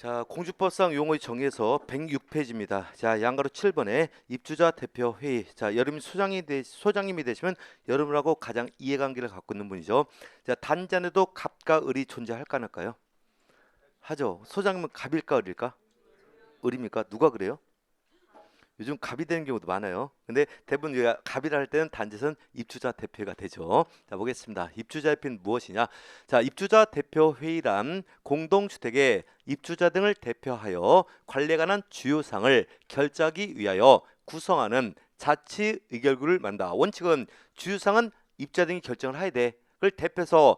자, 공주법상 용어의 정의에서 106페이지입니다. 자, 양가로 7번에 입주자 대표 회의. 자, 여러분 소장님이 되시면 여러분하고 가장 이해관계를 갖고 있는 분이죠. 자, 단지 안에도 갑과 을이 존재할까 안 할까요? 하죠. 소장님은 갑일까 을일까? 을입니까? 누가 그래요? 요즘 갑이 되는 경우도 많아요. 근데 대부분 우리가 갑이라 할 때는 단지선 입주자 대표가 되죠. 자, 보겠습니다. 입주자 대표는 무엇이냐? 자, 입주자 대표 회의란 공동주택의 입주자 등을 대표하여 관리에 관한 주요 사항을 결정하기 위하여 구성하는 자치 의결구를 만다. 원칙은 주요 사항은 입주자 등이 결정을 해야 돼. 그걸 대표해서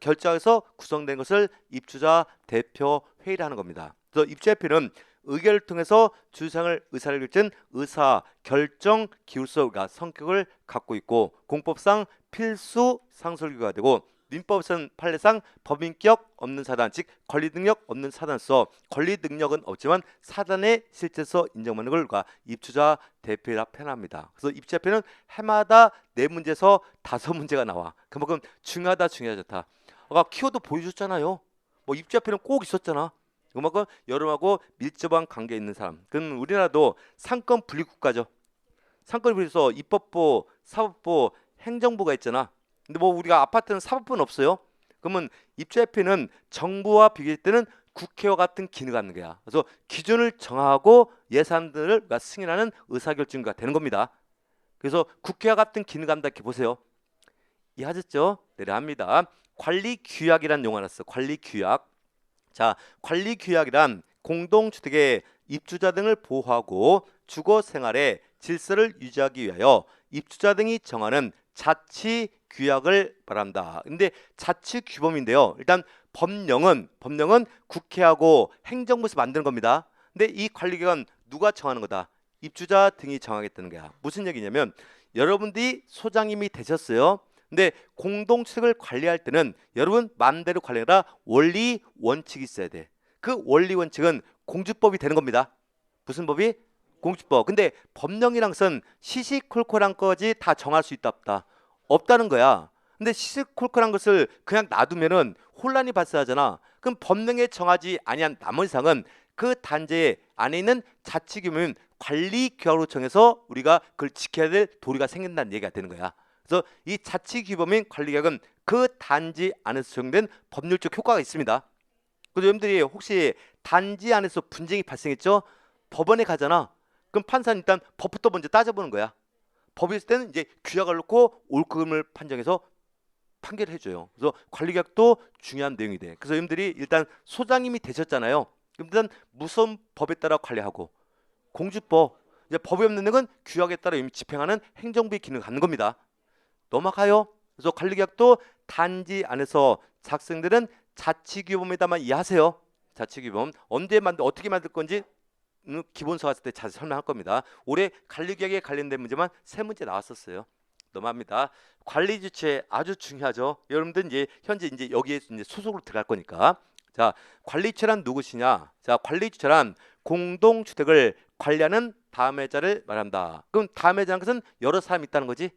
결정해서 구성된 것을 입주자 대표 회의라는 겁니다. 그래서 입주자 대표는 의결을 통해서 주상을 의사를 결정 의사 결정 기울서가 성격을 갖고 있고 공법상 필수 상설규가 되고 민법에서는 판례상 법인격 없는 사단 즉 권리 능력 없는 사단서 권리 능력은 없지만 사단의 실제서 인정받는 걸 입주자 대표라 표현합니다. 그래서 입주자 대표는 해마다 4문제에서 5문제가 나와. 그만큼 중요하다 중요하다. 아까 키워드 보여줬잖아요. 뭐 입주자 대표는 꼭 있었잖아. 그만큼 여러분하고 밀접한 관계 있는 사람. 그럼 우리나라도 상권 분리 국가죠. 상권 분리해서 입법부, 사법부, 행정부가 있잖아. 근데 뭐 우리가 아파트는 사법부는 없어요. 그러면 입주협회는 정부와 비교할 때는 국회와 같은 기능을 갖는 거야. 그래서 기준을 정하고 예산들을 승인하는 의사결정가 되는 겁니다. 그래서 국회와 같은 기능을 갖는다 이렇게 보세요. 이해하셨죠? 내려합니다. 관리규약이라는 용어가 나왔어. 관리규약. 자, 관리규약이란 공동주택의 입주자 등을 보호하고 주거생활의 질서를 유지하기 위하여 입주자 등이 정하는 자치규약을 말한다. 근데 자치규범인데요. 일단 법령은 국회하고 행정부에서 만드는 겁니다. 근데 이 관리규약은 누가 정하는 거다? 입주자 등이 정하겠다는 거야. 무슨 얘기냐면 여러분들이 소장님이 되셨어요. 근데 공동주택을 관리할 때는 여러분 마음대로 관리하라 원리 원칙이 있어야 돼. 그 원리 원칙은 공주법이 되는 겁니다. 무슨 법이? 공주법. 근데 법령이란 것은 시시콜콜한 거지 다 정할 수 있다 없다? 없다는 거야. 근데 시시콜콜한 것을 그냥 놔두면은 혼란이 발생하잖아. 그럼 법령에 정하지 아니한 나머지 사항은 그 단지 안에 있는 자치규범인 관리규약으로 정해서 우리가 그걸 지켜야 될 도리가 생긴다는 얘기가 되는 거야. 그래서 이 자치규범인 관리규약은 그 단지 안에서 적용된 법률적 효과가 있습니다. 그래서 여러분들이 혹시 단지 안에서 분쟁이 발생했죠? 법원에 가잖아. 그럼 판사는 일단 법부터 먼저 따져보는 거야. 법이 있을 때는 이제 규약을 놓고 옳음을 판정해서 판결을 해줘요. 그래서 관리규약도 중요한 내용이 돼. 그래서 여러분들이 일단 소장님이 되셨잖아요. 일단 무슨 법에 따라 관리하고 공주법. 이제 법이 없는 건 규약에 따라 이미 집행하는 행정부의 기능을 갖는 겁니다. 넘어가요. 그래서 관리규약도 단지 안에서 작성되는 자치규범에다만 이해하세요. 자치규범 언제 어떻게 만들 건지 기본서 갔을 때 자세히 설명할 겁니다. 올해 관리규약에 관련된 문제만 3문제 나왔었어요. 넘어갑니다. 관리 주체 아주 중요하죠. 여러분들 이제 현재 이제 여기에 이제 소속으로 들어갈 거니까. 자, 관리 주체란 누구시냐? 자, 관리 주체란 공동주택을 관리하는 다매자를 말한다. 그럼 다매자는 것은 여러 사람이 있다는 거지.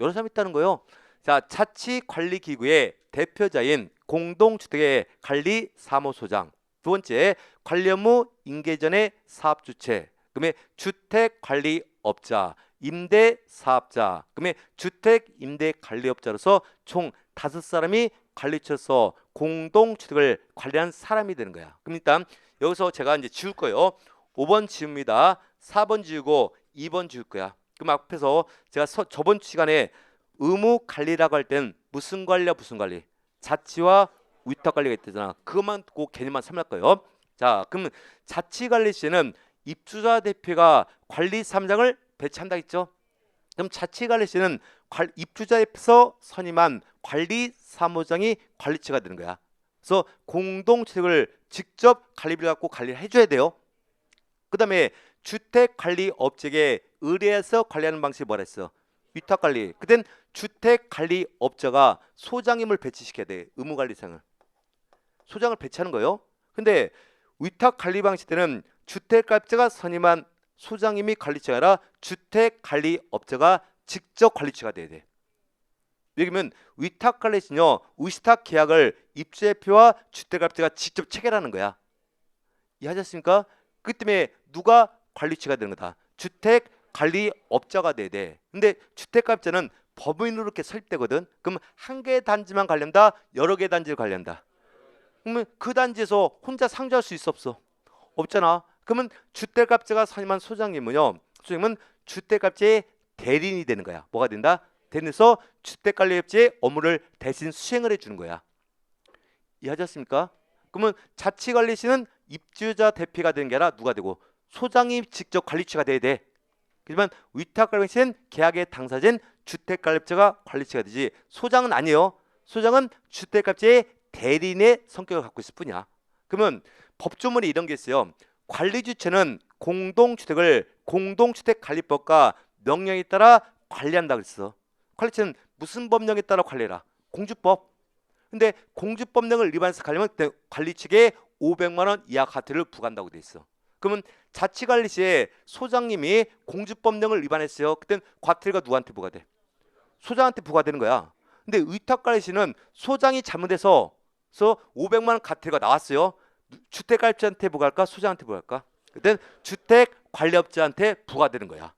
여러 사람이 있다는 거예요. 자, 자치관리기구의 대표자인 공동주택의 관리사무소장. 두 번째, 관리 업무 인계전의 사업주체. 그다음에 주택관리업자, 임대사업자. 그다음에 주택임대관리업자로서 총 5사람이 관리처에서 공동주택을 관리하는 사람이 되는 거야. 그럼 일단 여기서 제가 이제 지울 거예요. 5번 지웁니다. 4번 지우고 2번 지울 거야. 그럼 앞에서 제가 저번 시간에 의무 관리라고 할 땐 무슨 관리야 무슨 관리? 자치와 위탁 관리가 있잖아. 그것만 꼭 개념만 설명할 거예요. 자, 그러면 자치 관리 시에는 입주자 대표가 관리 사무장을 배치한다 했죠. 그럼 자치 관리 시에는 입주자에서 선임한 관리 사무장이 관리처가 되는 거야. 그래서 공동주택을 직접 관리비를 갖고 관리를 해줘야 돼요. 그다음에 주택관리업체에 의뢰해서 관리하는 방식이 뭐라 했어? 위탁관리. 그땐 주택관리업자가 소장님을 배치시켜야 돼. 의무관리상을. 소장을 배치하는 거예요. 근데 위탁관리 방식 때는 주택관리업자가 선임한 소장님이 관리처가 아니라 주택관리업자가 직접 관리처가 돼야 돼. 왜냐면 위탁관리는요. 위탁 계약을 입주대표와 주택관리업자가 직접 체결하는 거야. 이해하셨습니까? 그 때문에 누가 관리치가 되는 거다. 주택 관리업자가 돼야 돼. 근데 주택관리업자는 법인으로 이렇게 설립되거든. 그럼 한 개의 단지만 관리한다, 여러 개의 단지를 관리한다. 그러면 그 단지에서 혼자 상주할 수 있어 없어? 없잖아. 그러면 주택업자가 선임한 소장님은요, 소장님은 주택업자의 대리인이 되는 거야. 뭐가 된다? 대리인에서 주택관리업자의 업무를 대신 수행을 해주는 거야. 이해하셨습니까? 그러면 자치관리시는 입주자 대표가 되는 게 아니라 누가 되고 소장이 직접 관리치가 돼야 돼. 그렇지만 위탁관리시는 계약의 당사자인 주택관리업자가 관리치가 되지 소장은 아니에요. 소장은 주택관리업자의 대리인의 성격을 갖고 있을 뿐이야. 그러면 법조문에 이런 게 있어요. 관리주체는 공동주택을 공동주택관리법과 명령에 따라 관리한다 그랬어. 관리체는 무슨 법령에 따라 관리해라? 공주법. 근데 공주법령을 위반해서 관리하면 관리 측에 500만 원 이하 과태료를 부과한다고 돼 있어. 그러면 자치관리 시에 소장님이 공주법령을 위반했어요. 그땐 과태료가 누구한테 부과돼? 소장한테 부과되는 거야. 근데 위탁관리 시는 소장이 잘못해서 500만 원 과태료가 나왔어요. 주택관리업자한테 부과할까? 소장한테 부과할까? 그땐 주택관리업자한테 부과되는 거야.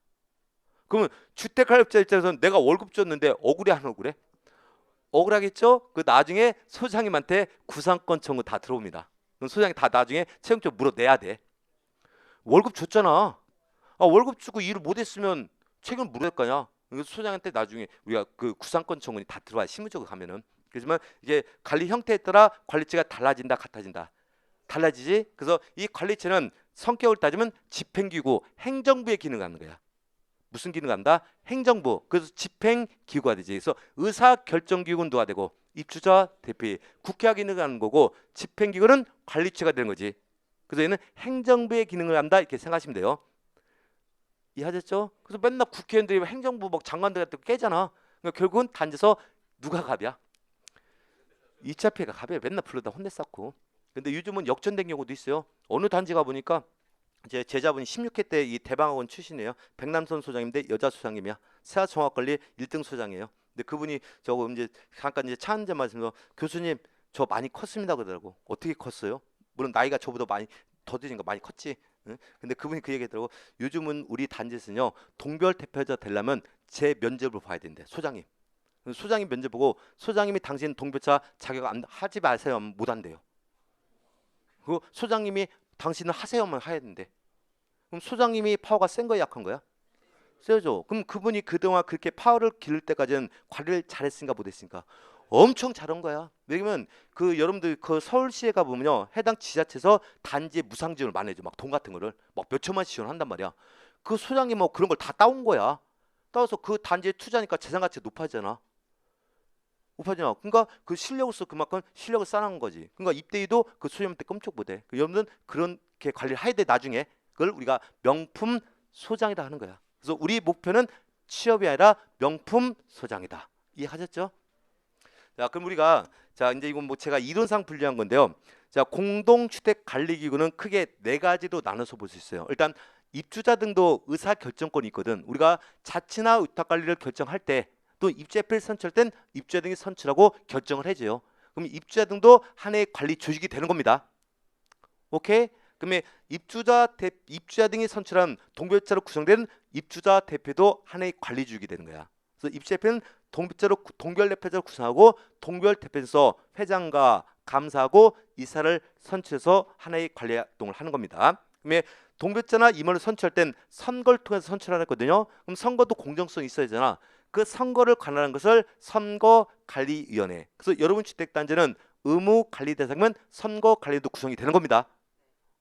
그러면 주택관리업자 입장에서는 내가 월급 줬는데 억울해 안 억울해? 억울하겠죠? 그 나중에 소장님한테 구상권 청구 다 들어옵니다. 그럼 소장이 다 나중에 채용적 물어내야 돼. 월급 줬잖아. 월급 주고 일을 못했으면 책임을 물어야 될 거 아니야. 소장한테 나중에 우리가 그 구상권 청구는 다 들어와요. 실무적으로 가면은. 그렇지만 이게 관리 형태에 따라 관리체가 달라진다, 같아진다. 달라지지. 그래서 이 관리체는 성격을 따지면 집행기구, 행정부의 기능을 하는 거야. 무슨 기능을 한다? 행정부. 그래서 집행기구가 되지. 그래서 의사결정기구는 누가 되고 입주자 대표, 국회가 기능을 하는 거고 집행기구는 관리체가 되는 거지. 그래서 얘는 행정부의 기능을 한다 이렇게 생각하시면 돼요. 이해하셨죠? 그래서 맨날 국회의원들이 행정부 막 장관들 같은 거 깨잖아. 그러니까 결국은 단지에서 누가 갑이야? 2차 피해가 갑이야. 맨날 불러다 혼내쌌고. 근데 요즘은 역전된 경우도 있어요. 어느 단지 가보니까 제 제자분이 16회 때 이 대방학원 출신이에요. 백남선 소장인데 여자 소장님이야. 세아종합관리 1등 소장이에요. 근데 그분이 저거 이제 잠깐 이제 차 한잔 마시면서 교수님 저 많이 컸습니다 그러더라고. 어떻게 컸어요? 물론 나이가 저보다 많이 더드신 거 많이 컸지. 응? 근데 그분이 그 얘기하더라고. 요즘은 우리 단지에서는요 동별 대표자 되려면 제 면접을 봐야 된대. 소장님. 소장님 면접 보고 소장님이 당신 동별자 자격 안 하지 마세요 하면 못 한대요. 그리고 소장님이 당신은 하세요만 해야 된대. 그럼 소장님이 파워가 센 거야 약한 거야? 세죠. 그럼 그분이 그동안 그렇게 파워를 기를 때까지는 관리를 잘했으니까 못했으니까 엄청 잘한 거야. 왜냐면 그 여러분들 그 서울시에 가보면요 해당 지자체에서 단지에 무상 지원을 많이 해줘. 막 돈 같은 거를 막 몇 천만씩 지원한단 말이야. 그 소장님 뭐 그런 걸 다 따온 거야. 따와서 그 단지에 투자하니까 재산 가치가 높아지잖아. 높아지나. 그러니까 그 실력으로서 그만큼 실력을 쌓는 거지. 그러니까 입대위도 그 소장님한테 끔찍 못해. 그 여러분들은 그렇게 관리를 해야 돼. 나중에 그걸 우리가 명품 소장이다 하는 거야. 그래서 우리 목표는 취업이 아니라 명품 소장이다. 이해하셨죠? 자, 그럼 우리가 자 이제 이건 뭐 제가 이론상 분류한 건데요. 자, 공동주택관리기구는 크게 네 가지로 나눠서 볼 수 있어요. 일단 입주자 등도 의사 결정권이 있거든. 우리가 자치나 위탁관리를 결정할 때 또 입주자를 선출할 땐 입주자 등이 선출하고 결정을 해줘요. 그럼 입주자 등도 하나의 관리 조직이 되는 겁니다. 오케이? 그러면 입주자 등이 선출한 동별자로 구성된 입주자 대표도 하나의 관리 조직이 되는 거야. 그래서 입주자 대표는 동별 대표자로 구성하고 동별 대표에서 회장과 감사하고 이사를 선출해서 하나의 관리 활동을 하는 겁니다. 그러면 동별자나 임원을 선출할 땐 선거를 통해서 선출하거든요. 그럼 선거도 공정성이 있어야 되잖아. 그 선거를 관할하는 것을 선거관리위원회. 그래서 여러분 주택단지는 의무관리 대상이면 선거관리도 구성이 되는 겁니다.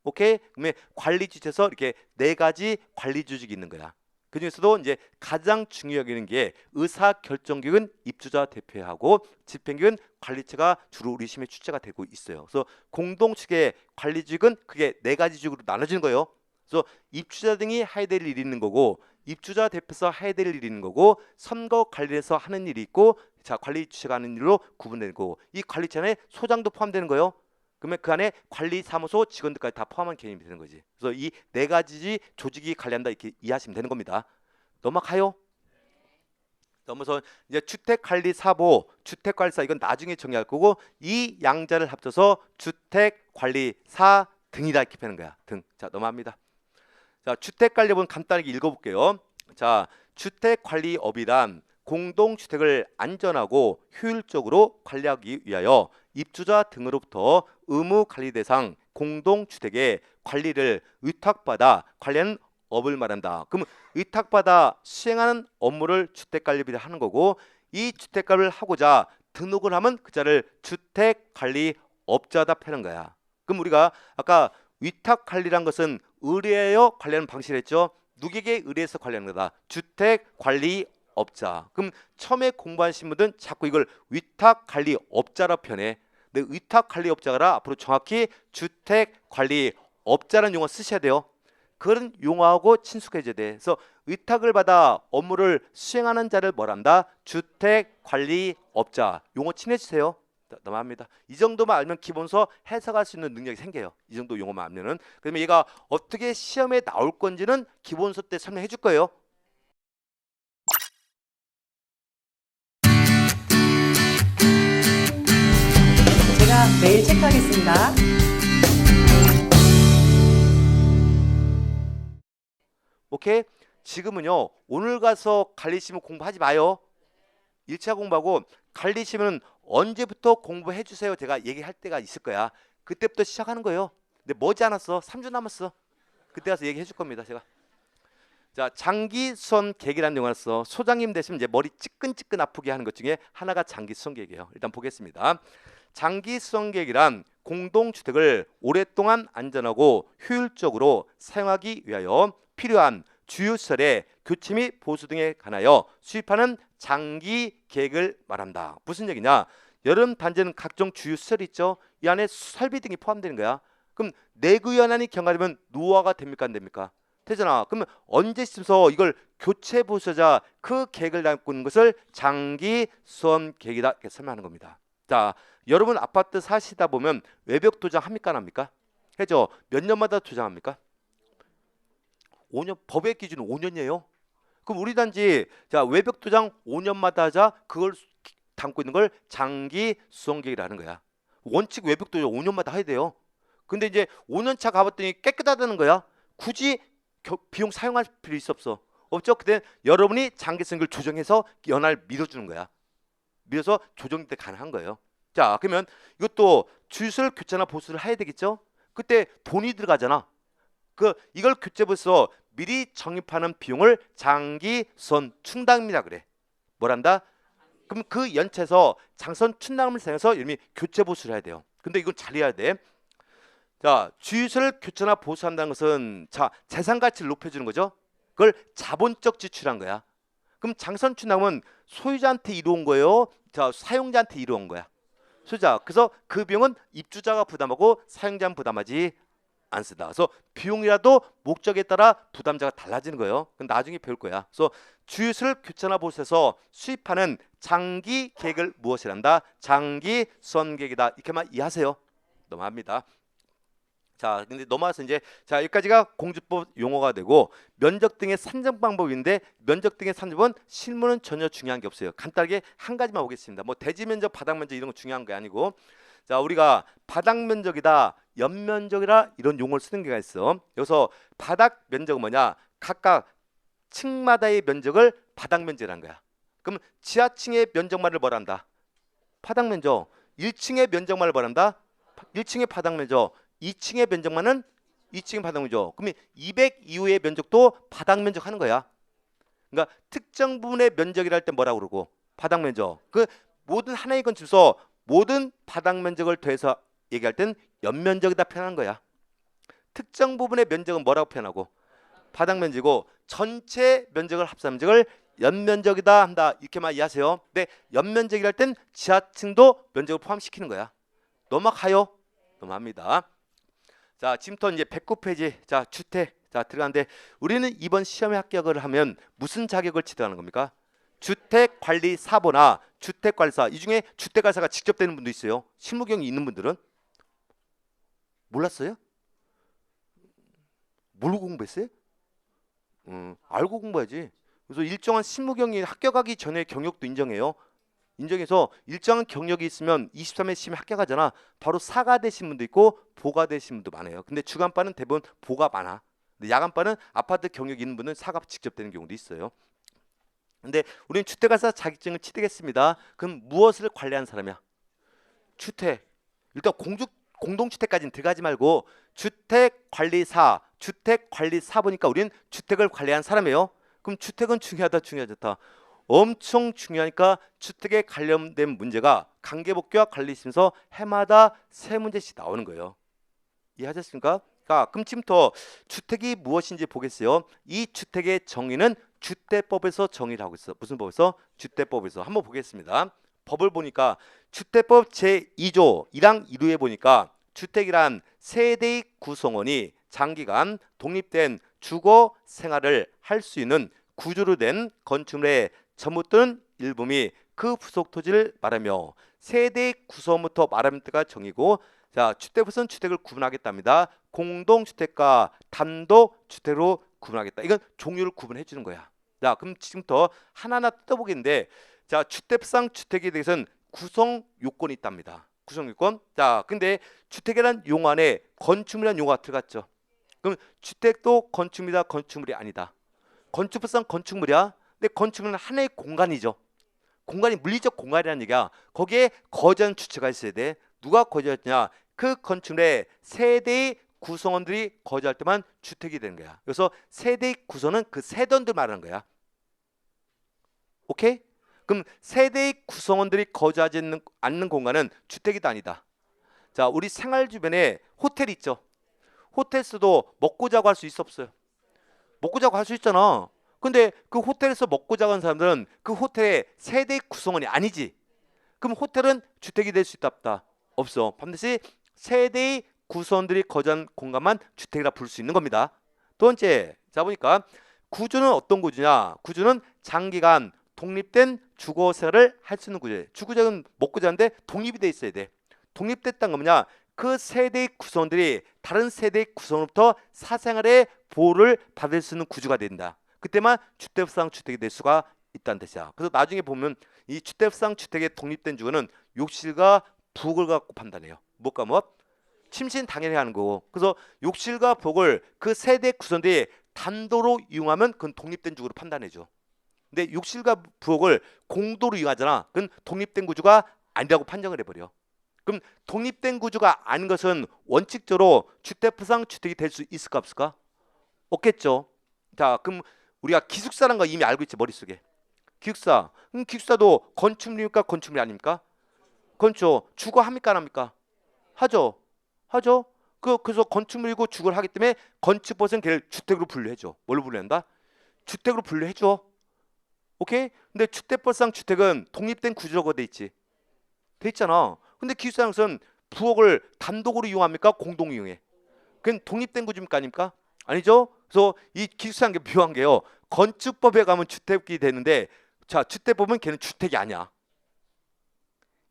오케이? 그러면 관리 주체에서 이렇게 네 가지 관리 조직이 있는 거야. 그 중에서도 이제 가장 중요하게 있는 게 의사결정기구는 입주자 대표하고 집행기구는 관리체가 주로 우리 심에 출제가 되고 있어요. 그래서 공동측의 관리직은 그게 네 가지 직으로 나눠지는 거예요. 그래서 입주자 등이 해야 될 일이 있는 거고 입주자 대표에서 해야 될 일이 있는 거고 선거 관리에서 하는 일이 있고 자 관리 주체가 하는 일로 구분되는 거고 이 관리체 안에 소장도 포함되는 거예요. 그러면 그 안에 관리사무소 직원들까지 다 포함한 개념이 되는 거지. 그래서 이 네 가지 조직이 관리한다 이렇게 이해하시면 되는 겁니다. 넘어가요. 넘어서 이제 주택관리사보, 주택관리사 이건 나중에 정리할 거고 이 양자를 합쳐서 주택관리사 등이다 이렇게 펴는 거야. 등. 자, 넘어갑니다. 자, 주택관리업은 간단하게 읽어볼게요. 자, 주택관리업이란 공동주택을 안전하고 효율적으로 관리하기 위하여 입주자 등으로부터 의무관리 대상 공동주택의 관리를 위탁받아 관리하는 업을 말한다. 그럼 위탁받아 수행하는 업무를 주택관리업이라 하는 거고, 이 주택관리를 하고자 등록을 하면 그 자를 주택관리업자다 패는 거야. 그럼 우리가 아까 위탁관리란 것은 의뢰하여 관리하는 방식을 했죠. 누구에게 의뢰해서 관리하는 거다. 주택관리업자. 그럼 처음에 공부하신 분들은 자꾸 이걸 위탁관리업자라 표현해. 근데 위탁관리업자가 앞으로 정확히 주택관리업자라는 용어 쓰셔야 돼요. 그런 용어하고 친숙해져야 돼. 그래서 위탁을 받아 업무를 수행하는 자를 뭐란다? 주택관리업자. 용어 친해지세요. 넘어갑니다. 이 정도만 알면 기본서 해석할 수 있는 능력이 생겨요. 이 정도 용어만 알면은. 그러면 얘가 어떻게 시험에 나올 건지는 기본서 때 설명해 줄 거예요. 제가 매일 체크하겠습니다. 오케이? 지금은요. 오늘 가서 관리시험 공부하지 마요. 1차 공부하고 관리시험은 언제부터 공부해 주세요. 제가 얘기할 때가 있을 거야. 그때부터 시작하는 거예요. 근데 머지않았어. 3주 남았어. 그때 가서 얘기해 줄 겁니다. 제가. 자, 장기수선 계획이라는 용어를 써. 소장님 되시면 이제 머리 찌끈찌끈 아프게 하는 것 중에 하나가 장기수선 계획이에요. 일단 보겠습니다. 장기수선 계획이란 공동주택을 오랫동안 안전하고 효율적으로 사용하기 위하여 필요한 주요 시설의 교체 및 보수 등에 관하여 수립하는 장기 계획을 말한다. 무슨 얘기냐? 여름 단지는 각종 주요 시설이 있죠. 이 안에 설비 등이 포함되는 거야. 그럼 내구연한이 경과되면 노후화가 됩니까 안 됩니까? 되잖아. 그러면 언제쯤서 이걸 교체 보수자 그 계획을 담고 있는 것을 장기 수선 계획이다 이렇게 설명하는 겁니다. 자, 여러분 아파트 사시다 보면 외벽 도장 합니까 안 합니까? 해죠. 몇 년마다 도장합니까? 5년. 법의 기준은 5년이에요. 그럼 우리 단지 자 외벽 도장 5년마다 하자. 그걸 담고 있는 걸 장기 수선 계획이라는 거야. 원칙 외벽 도장 5년마다 해야 돼요. 근데 이제 5년 차 가봤더니 깨끗하다는 거야. 굳이 비용 사용할 필요 있어 없어? 없죠. 그때 여러분이 장기성을 조정해서 연할 밀어주는 거야. 밀어서 조정이 때 가능한 거예요. 자, 그러면 이것도 주유소를 교체나 보수를 해야 되겠죠. 그때 돈이 들어가잖아. 이걸 교체부서 미리 적립하는 비용을 장기선 충당금이라 그래. 뭐란다? 그럼 그 연체에서 장선 충당금을 사용해서 이름이 교체 보수를 해야 돼요. 근데 이건 잘 해야 돼. 자, 주유소를 교체나 보수한다는 것은 자 재산 가치를 높여주는 거죠. 그걸 자본적 지출한 거야. 그럼 장선 충당금은 소유자한테 이루어온 거예요. 자, 사용자한테 이루어온 거야. 소유자. 그래서 그 비용은 입주자가 부담하고 사용자는 부담하지 않습니다. 그래서 비용이라도 목적에 따라 부담자가 달라지는 거예요. 그건 나중에 배울 거야. 그래서 주유소를 교체나 보수해서 수입하는 장기 계획을 무엇이란다? 장기 수선 계획이다. 이렇게만 이해하세요. 넘어갑니다. 자, 근데 넘어와서 이제 자 여기까지가 공주법 용어가 되고 면적 등의 산정 방법인데 면적 등의 산정은 실무는 전혀 중요한 게 없어요. 간단하게 한 가지만 보겠습니다. 뭐 대지 면적, 바닥 면적 이런 거 중요한 게 아니고 자 우리가 바닥 면적이다, 연면적이라 이런 용어를 쓰는 게가 있어. 여기서 바닥 면적은 뭐냐? 각각 층마다의 면적을 바닥 면적이라는 거야. 그럼 지하층의 면적만을 뭐란다? 바닥 면적. 1층의 면적만을 뭐란다? 1층의 바닥 면적. 2층의 면적만은 2층의 바닥 면적. 그러면 200 이후의 면적도 바닥 면적 하는 거야. 그러니까 특정 부분의 면적이라 할 때 뭐라고 그러고 바닥 면적. 그 모든 하나의 건축에서 모든 바닥 면적을 더해서 얘기할 땐 연면적이다 표현하는 거야. 특정 부분의 면적은 뭐라고 표현하고 바닥 면적이고 전체 면적을 합산 면적을 연면적이다 한다. 이렇게만 이해하세요. 근데 연면적이라 할 땐 지하층도 면적을 포함시키는 거야. 넘어가요. 넘어갑니다. 자, 지금부터 이제 109페이지. 자, 주택. 자, 들어가는데 우리는 이번 시험에 합격을 하면 무슨 자격을 취득하는 겁니까? 주택관리사보나 주택관리사. 이 중에 주택관리사가 직접 되는 분도 있어요. 실무 경험이 있는 분들은 몰랐어요? 모르고 공부했어요? 알고 공부해야지. 그래서 일정한 실무 경험이 합격하기 전에 경력도 인정해요. 인정해서 일정한 경력이 있으면 23회 시험에 합격하잖아. 바로 사가 되신 분도 있고 보가 되신 분도 많아요. 근데 주간반은 대부분 보가 많아. 근데 야간반은 아파트 경력이 있는 분은 사가 직접 되는 경우도 있어요. 근데 우리는 주택가사 자격증을 취득했습니다. 그럼 무엇을 관리하는 사람이야? 주택. 일단 공동주택까지는 들어가지 말고 주택관리사 보니까 우리는 주택을 관리하는 사람이에요. 그럼 주택은 중요하다 중요하지 않다. 엄청 중요하니까 주택에 관련된 문제가 관계복귀와 관리 있으면서 해마다 세 문제씩 나오는 거예요. 이해하셨습니까? 자, 그럼 지금부터 주택이 무엇인지 보겠어요. 이 주택의 정의는 주택법에서 정의를 하고 있어. 무슨 법에서? 주택법에서. 한번 보겠습니다. 법을 보니까 주택법 제2조 1항 1호에 보니까 주택이란 세대의 구성원이 장기간 독립된 주거 생활을 할 수 있는 구조로 된 건축물의 전부 또는 일부 및 그 부속 토지를 말하며 세대의 구성부터 말하는 때가 정의고, 자, 주택법에서는 주택을 구분하겠답니다. 공동주택과 단독주택으로 구분하겠다. 이건 종류를 구분해 주는 거야. 자, 그럼 지금부터 하나하나 뜯어보겠는데, 자, 주택상 주택에 대해서는 구성 요건이 있답니다. 구성 요건. 자, 근데 주택이란 용어 안에 건축물이라는 용어가 들어갔죠. 그럼 주택도 건축물이다, 건축물이 아니다. 건축법상 건축물이야. 근데 건축물은 하나의 공간이죠. 공간이 물리적 공간이라는 얘기야. 거기에 거주하는 주체가 있어야 돼. 누가 거주했냐? 그 건축물의 세대의 구성원들이 거주할 때만 주택이 되는 거야. 그래서 세대의 구성은 그 세대원들 말하는 거야. 오케이? 그럼 세대의 구성원들이 거주하지 않는 공간은 주택이다 아니다. 자, 우리 생활 주변에 호텔 있죠. 호텔에서도 먹고 자고 할 수 있어 없어요? 먹고 자고 할 수 있잖아. 근데 그 호텔에서 먹고 자고 하는 사람들은 그 호텔의 세대의 구성원이 아니지. 그럼 호텔은 주택이 될 수 있다 없다? 없어. 반드시 세대의 구성원들이 거주한 공간만 주택이라 부를 수 있는 겁니다. 두 번째, 자 보니까 구조는 어떤 구조냐? 구조는 장기간 독립된 주거 생활을 할 수 있는 구조예요. 주거자는 먹고 자는데 독립이 돼 있어야 돼. 독립됐다는 건 뭐냐? 그 세대의 구성원들이 다른 세대의 구성으로부터 사생활의 보호를 받을 수 있는 구조가 된다. 그때만 주택상 주택이 될 수가 있다는 뜻이야. 그래서 나중에 보면 이 주택상 주택의 독립된 주거는 욕실과 부엌을 갖고 판단해요. 뭐가 뭐? 침실은 당연히 하는 거고. 그래서 욕실과 부엌을 그 세대 구성들이 단도로 이용하면 그건 독립된 주거로 판단해줘. 근데 욕실과 부엌을 공도로 이용하잖아. 그건 독립된 구조가 아니라고 판정을 해버려. 그럼 독립된 구조가 아닌 것은 원칙적으로 주택부상 주택이 될 수 있을까 없을까? 없겠죠. 자, 그럼 우리가 기숙사라는 거 이미 알고 있지 머릿속에. 기숙사. 기숙사도 건축물입니까? 건축물이 아닙니까? 건축. 주거 합니까? 안 합니까? 하죠. 하죠. 그래서 건축물이고 주거를 하기 때문에 건축법은 걔를 주택으로 분류해줘. 뭘로 분류한다? 주택으로 분류해줘. 오케이? 근데 주택법상 주택은 독립된 구조로 돼 있지. 돼 있잖아. 근데 기숙사는 부엌을 단독으로 이용합니까? 공동 이용해. 그건 독립된 구조입니까? 아닙니까? 아니죠. 그래서 이 기숙사한 게 묘한 게요. 건축법에 가면 주택이 되는데, 자, 주택법은 걔는 주택이 아니야.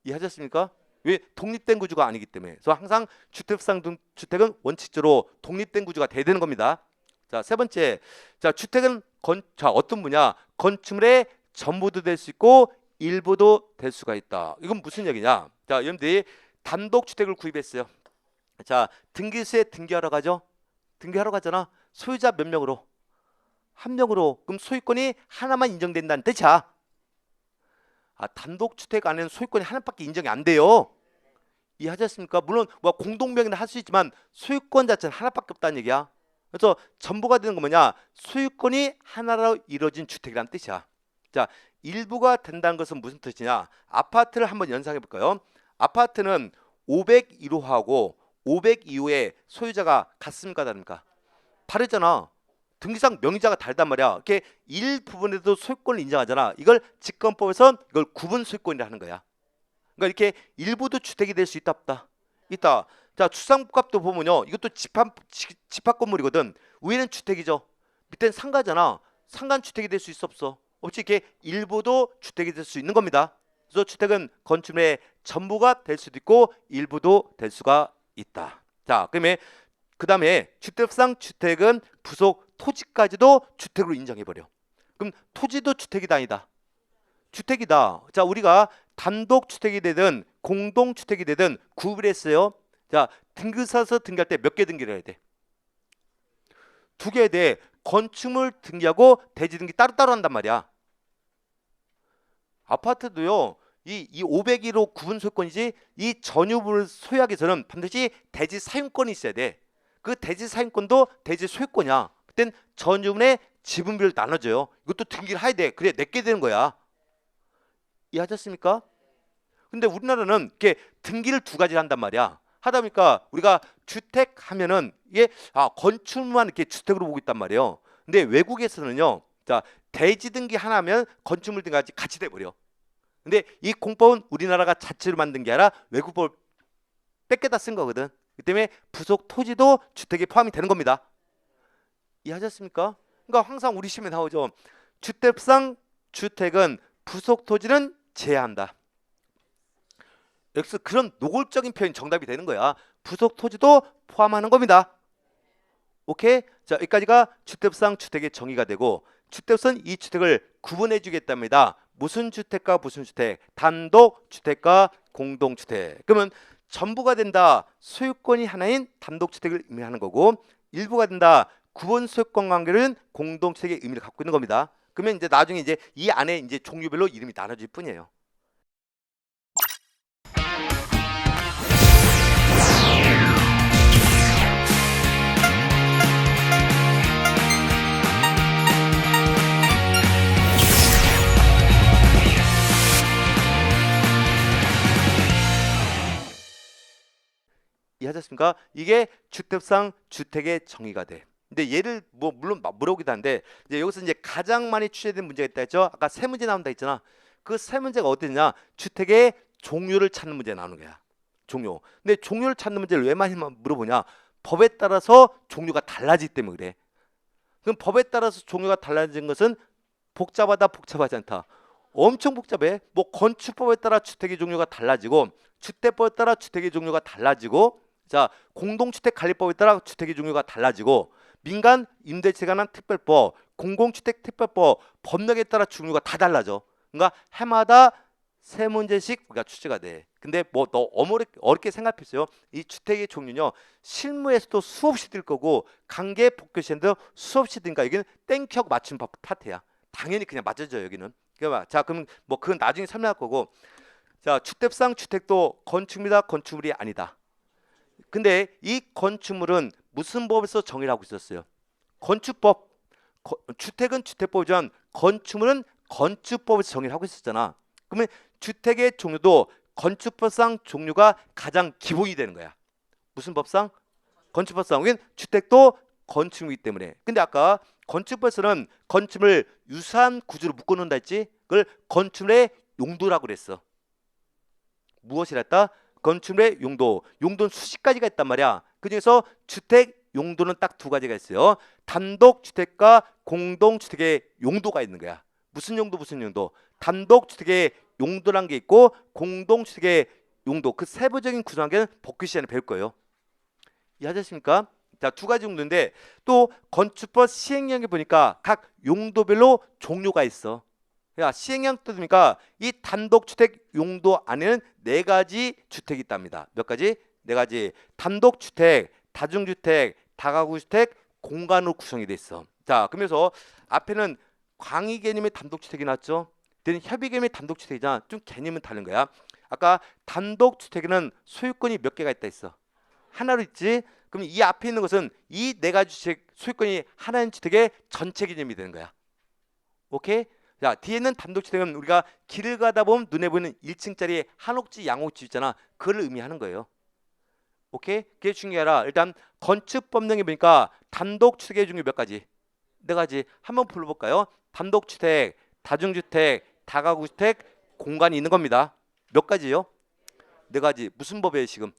이해하셨습니까? 왜? 독립된 구조가 아니기 때문에. 그래서 항상 주택상 주택은 원칙적으로 독립된 구조가 돼야 되는 겁니다. 자, 세 번째. 자, 주택은 자, 어떤 분야? 건축물의 전부도 될 수 있고 일부도 될 수가 있다. 이건 무슨 얘기냐? 자, 여러분들이 단독 주택을 구입했어요. 자, 등기소에 등기하러 가죠. 등기하러 가잖아. 소유자 몇 명으로? 한 명으로. 그럼 소유권이 하나만 인정된다는 뜻이야. 아, 단독 주택 안에는 소유권이 하나밖에 인정이 안 돼요. 이해하셨습니까? 물론 뭐 공동명의는 할 수 있지만 소유권 자체는 하나밖에 없다는 얘기야. 그래서 전부가 되는 거 뭐냐? 소유권이 하나로 이루어진 주택이라는 뜻이야. 자, 일부가 된다는 것은 무슨 뜻이냐? 아파트를 한번 연상해 볼까요? 아파트는 501호하고 502호의 소유자가 같습니까? 다릅니까? 다르잖아. 등기상 명의자가 다르단 말이야. 이렇게 일부분에도 소유권을 인정하잖아. 이걸 직권법에선 이걸 구분 소유권이라 하는 거야. 그러니까 이렇게 일부도 주택이 될 수 있다 없다? 있다. 자, 주상복합도 보면요. 이것도 집합 건물이거든. 위에는 주택이죠. 밑에는 상가잖아. 상가는 주택이 될 수 있어 없어? 없지. 이렇게 일부도 주택이 될 수 있는 겁니다. 그래서 주택은 건축물의 전부가 될 수도 있고 일부도 될 수가 있다. 자, 그 다음에 주택상 주택은 부속 토지까지도 주택으로 인정해버려. 그럼 토지도 주택이다 아니다? 주택이다. 자, 우리가 단독주택이 되든 공동주택이 되든 구분을 했어요. 자, 등기사서 등기할 때 몇 개 등기를 해야 돼? 2개 돼. 건축물 등기하고 대지 등기 따로따로 한단 말이야. 아파트도요. 이 501호 구분 소유권이지 이 전유분을 소유하기 위해서는 반드시 대지 사용권이 있어야 돼. 그 대지 사용권도 대지 소유권이야. 그땐 전유분의 지분비를 나눠줘요. 이것도 등기를 해야 돼. 그래 내게 되는 거야. 이해하셨습니까? 근데 우리나라는 이렇게 등기를 2가지를 한단 말이야. 하다 보니까 우리가 주택 하면은 이게 건축물만 이렇게 주택으로 보고 있단 말이에요. 근데 외국에서는요. 자, 대지 등기 하나면 건축물 등기까지 같이 돼 버려. 근데 이 공법은 우리나라가 자체로 만든 게 아니라 외국법을 뺏겨다 쓴 거거든. 그 때문에 부속 토지도 주택에 포함이 되는 겁니다. 이해하셨습니까? 그러니까 항상 우리 시험에 나오죠. 주택상 주택은 부속 토지는 제한한다. 여기서 그런 노골적인 표현이 정답이 되는 거야. 부속 토지도 포함하는 겁니다. 오케이? 자, 여기까지가 주택상 주택의 정의가 되고 주택선 이 주택을 구분해 주겠답니다. 무슨 주택과 무슨 주택? 단독 주택과 공동 주택. 그러면 전부가 된다. 소유권이 하나인 단독 주택을 의미하는 거고 일부가 된다. 구분 소유권 관계는 공동 주택의 의미를 갖고 있는 겁니다. 그러면 이제 나중에 이제 이 안에 이제 종류별로 이름이 나눠질 뿐이에요. 이해하셨습니까? 이게 주택상 주택의 정의가 돼. 근데 얘를 뭐 물론 물어보기도 한데 이제 여기서 이제 가장 많이 출제된 문제가 있다 했죠. 아까 3문제 나온다 했잖아. 그 3문제가 어디냐? 주택의 종류를 찾는 문제 나오는 거야. 종류. 근데 종류를 찾는 문제를 왜 많이 물어보냐? 법에 따라서 종류가 달라지기 때문에 그래. 그럼 법에 따라서 종류가 달라진 것은 복잡하다, 복잡하지 않다. 엄청 복잡해. 뭐 건축법에 따라 주택의 종류가 달라지고 주택법에 따라 주택의 종류가 달라지고 자, 공동주택 관리법에 따라 주택의 종류가 달라지고 민간 임대차에 관한 특별법, 공공주택 특별법, 법령에 따라 종류가 다 달라져. 그러니까 해마다 3문제씩 우리가 출제가 돼. 근데 뭐 너 어렵게 생각했어요. 이 주택의 종류는요. 실무에서도 수없이 들 거고 강계 복교 시험도 수없이 드니까 여기는 땡큐하고 맞춤 파트야. 당연히 그냥 맞아줘요 여기는. 그러니까 자, 그럼 뭐 그건 나중에 설명할 거고. 자, 주택상 주택도 건축물이다 건축물이 아니다. 근데 이 건축물은 무슨 법에서 정의를 하고 있었어요? 건축법. 주택은 주택법이지만 건축물은 건축법에서 정의를 하고 있었잖아. 그러면 주택의 종류도 건축법상 종류가 가장 기본이 되는 거야. 무슨 법상? 건축법상. 우리는 주택도 건축이기 때문에. 근데 아까 건축법에서는 건축물을 유사한 구조로 묶어놓는다 했지? 그걸 건축물의 용도라고 그랬어. 무엇이라 했다? 건축물의 용도. 용도는 수십 가지가 있단 말이야. 그중에서 주택 용도는 딱 2가지가 있어요. 단독주택과 공동주택의 용도가 있는 거야. 무슨 용도 무슨 용도? 단독주택의 용도란 게 있고 공동주택의 용도. 그 세부적인 구조관계는 복귀 시간에 배울 거예요. 이해하셨습니까? 자, 2가지 용도인데 또 건축법 시행령에 보니까 각 용도별로 종류가 있어. 야, 시행령 뜻입니까? 이 단독주택 용도 안에는 4가지 주택이 있답니다. 몇 가지? 4가지. 단독주택, 다중주택, 다가구주택, 공간으로 구성이 돼 있어. 자, 그러면서 앞에는 광의 개념의 단독주택이 나왔죠. 얘는 협의 개념의 단독주택이잖아. 좀 개념은 다른 거야. 아까 단독주택에는 소유권이 몇 개가 있다 했어? 하나로 있지. 그럼 이 앞에 있는 것은 이 4가지 주택 소유권이 하나인 주택의 전체 개념이 되는 거야. 오케이? 자, 뒤에 있는 단독주택은 우리가 길을 가다 보면 눈에 보이는 1층짜리 한옥집, 양옥집 있잖아. 그걸 의미하는 거예요. 오케이? 그게 중요하라. 일단 건축법령에 보니까 단독주택의 종류 몇 가지? 4가지. 한번 불러볼까요? 단독주택, 다중주택, 다가구주택, 공간이 있는 겁니다. 몇 가지요? 4가지. 무슨 법이에요 지금?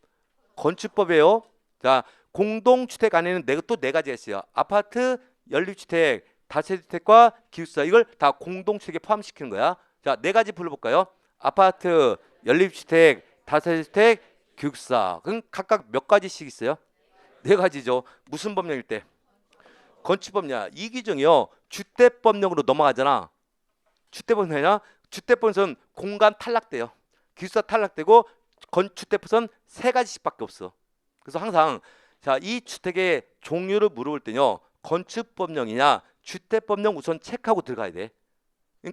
건축법이에요. 자, 공동주택 안에는 또 4가지가 있어요. 아파트, 연립주택, 다세대주택과 기숙사. 이걸 다 공동주택에 포함시키는 거야. 자, 4가지 불러볼까요? 아파트, 연립주택, 다세대주택, 기숙사. 그럼 각각 몇 가지씩 있어요? 4가지죠. 무슨 법령일 때? 건축법령. 이 규정이요. 주택법령으로 넘어가잖아. 주택법령이나 주택법에서는 공간 탈락돼요. 기숙사 탈락되고 건축대표선 3가지씩밖에 없어. 그래서 항상 자, 이 주택의 종류를 물어볼 때요. 건축법령이냐 주택법령 우선 체크하고 들어가야 돼.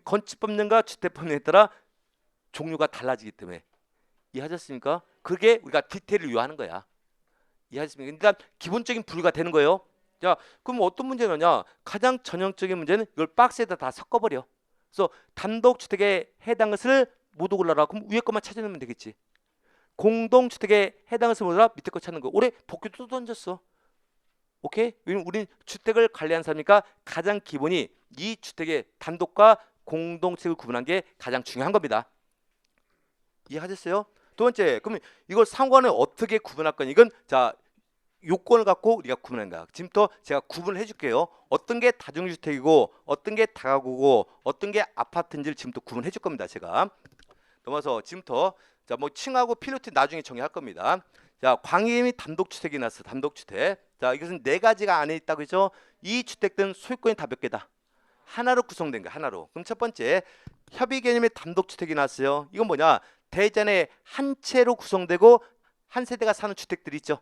건축법령과 주택법령에 따라 종류가 달라지기 때문에. 이해하셨습니까? 그게 우리가 디테일을 요하는 거야. 이해하셨습니까? 그러니까 기본적인 분류가 되는 거예요. 자, 그럼 어떤 문제냐냐? 가장 전형적인 문제는 이걸 박스에다 다 섞어버려. 그래서 단독주택에 해당 것을 모두 골라라. 그럼 위에 것만 찾아내면 되겠지. 공동주택에 해당 것을 몰라 밑에 거 찾는 거. 올해 복귀 또 던졌어. 오케이? 왜냐면 우리는 주택을 관리하는 사람이니까 가장 기본이 이 주택의 단독과 공동주택을 구분한 게 가장 중요한 겁니다. 이해하셨어요? 두 번째, 그러면 이걸 상관을 어떻게 구분할 거냐? 이건 자 요건을 갖고 우리가 구분하는 거야. 지금부터 제가 구분을 해줄게요. 어떤 게 다중주택이고 어떤 게 다가구고 어떤 게 아파트인지를 지금부터 구분해 줄 겁니다. 제가 넘어서 지금부터 자 뭐 층하고 필요티 나중에 정의할 겁니다. 자 광림이 단독주택이 났어. 단독주택. 자 이것은 4가지가 안에 있다고 했죠. 이 주택들은 소유권이 다 몇 개다? 하나로 구성된 거야. 하나로. 그럼 첫 번째 협의 개념의 단독주택이 났어요. 이건 뭐냐? 대전에 한 채로 구성되고 한 세대가 사는 주택들이 있죠.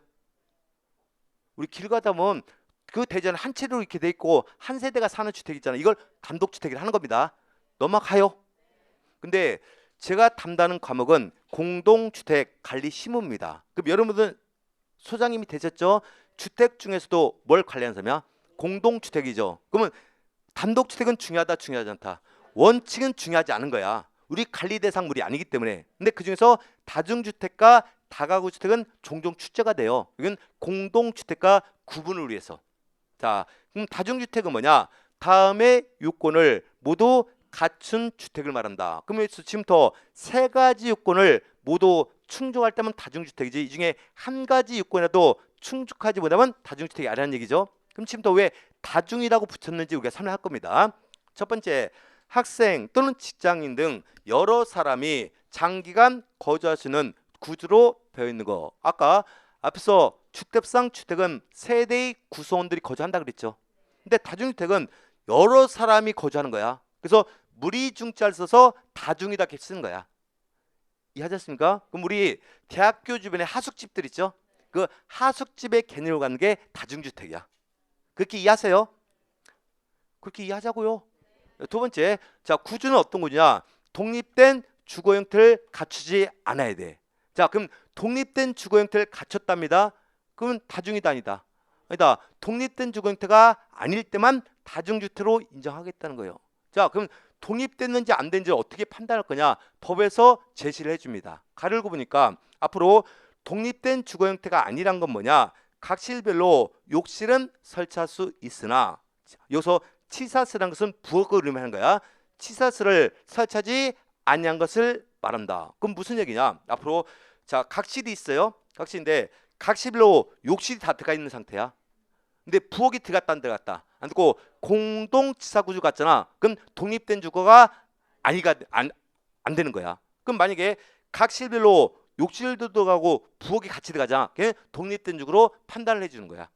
우리 길 가다 보면 그 대전 한 채로 이렇게 돼 있고 한 세대가 사는 주택 있잖아요. 이걸 단독주택이라 하는 겁니다. 넘어가요. 근데 제가 담당하는 과목은 공동주택 관리 실무입니다. 그럼 여러분들 소장님이 되셨죠? 주택 중에서도 뭘 관리하는 사람이야? 공동주택이죠. 그러면 단독주택은 중요하다 중요하지 않다. 원칙은 중요하지 않은 거야. 우리 관리 대상물이 아니기 때문에. 근데 그중에서 다중주택과 다가구 주택은 종종 출제가 돼요. 이건 공동주택과 구분을 위해서. 자, 그럼 다중주택은 뭐냐? 다음의 요건을 모두 갖춘 주택을 말한다. 그러면 지금부터 3가지 요건을 모두 충족할 때면 다중주택이지. 이 중에 한 가지 요건이라도 충족하지 못하면 다중주택이 아니라는 얘기죠. 그럼 지금부터 왜 다중이라고 붙였는지 우리가 설명할 겁니다. 첫 번째, 학생 또는 직장인 등 여러 사람이 장기간 거주할 수 있는 구조로 되어 있는 거. 아까 앞에서 주택상 주택은 세대의 구성원들이 거주한다 그랬죠. 근데 다중주택은 여러 사람이 거주하는 거야. 그래서 무리중자를 써서 다중이다 이렇게 쓰는 거야. 이해하셨습니까? 그럼 우리 대학교 주변에 하숙집들 있죠. 그 하숙집의 개념을 갖는 게 다중주택이야. 그렇게 이해하세요? 그렇게 이해하자고요. 두 번째, 자 구조는 어떤 거냐? 독립된 주거 형태를 갖추지 않아야 돼. 자 그럼 독립된 주거 형태를 갖췄답니다. 그러면 다중이다 아니다? 아니다. 독립된 주거 형태가 아닐 때만 다중주택으로 인정하겠다는 거예요. 자 그럼 독립됐는지 안 됐는지 어떻게 판단할 거냐? 법에서 제시를 해줍니다. 가를 읽어보니까 앞으로 독립된 주거 형태가 아니란 건 뭐냐? 각 실별로 욕실은 설치할 수 있으나 여기서 치사스라는 것은 부엌을 의미하는 거야. 치사스를 설치하지 아니한 것을 말한다. 그럼 무슨 얘기냐? 앞으로 자 각실이 있어요. 각실인데 각실로 욕실이 다 들어가 있는 상태야. 근데 부엌이 들어갔다 안 들어갔다 안 되고 공동 치사 구조 같잖아. 그럼 독립된 주거가 안 되는 거야. 그럼 만약에 각실별로 욕실도 들어가고 부엌이 같이 들어가잖아. 그게 독립된 주거로 판단을 해주는 거야.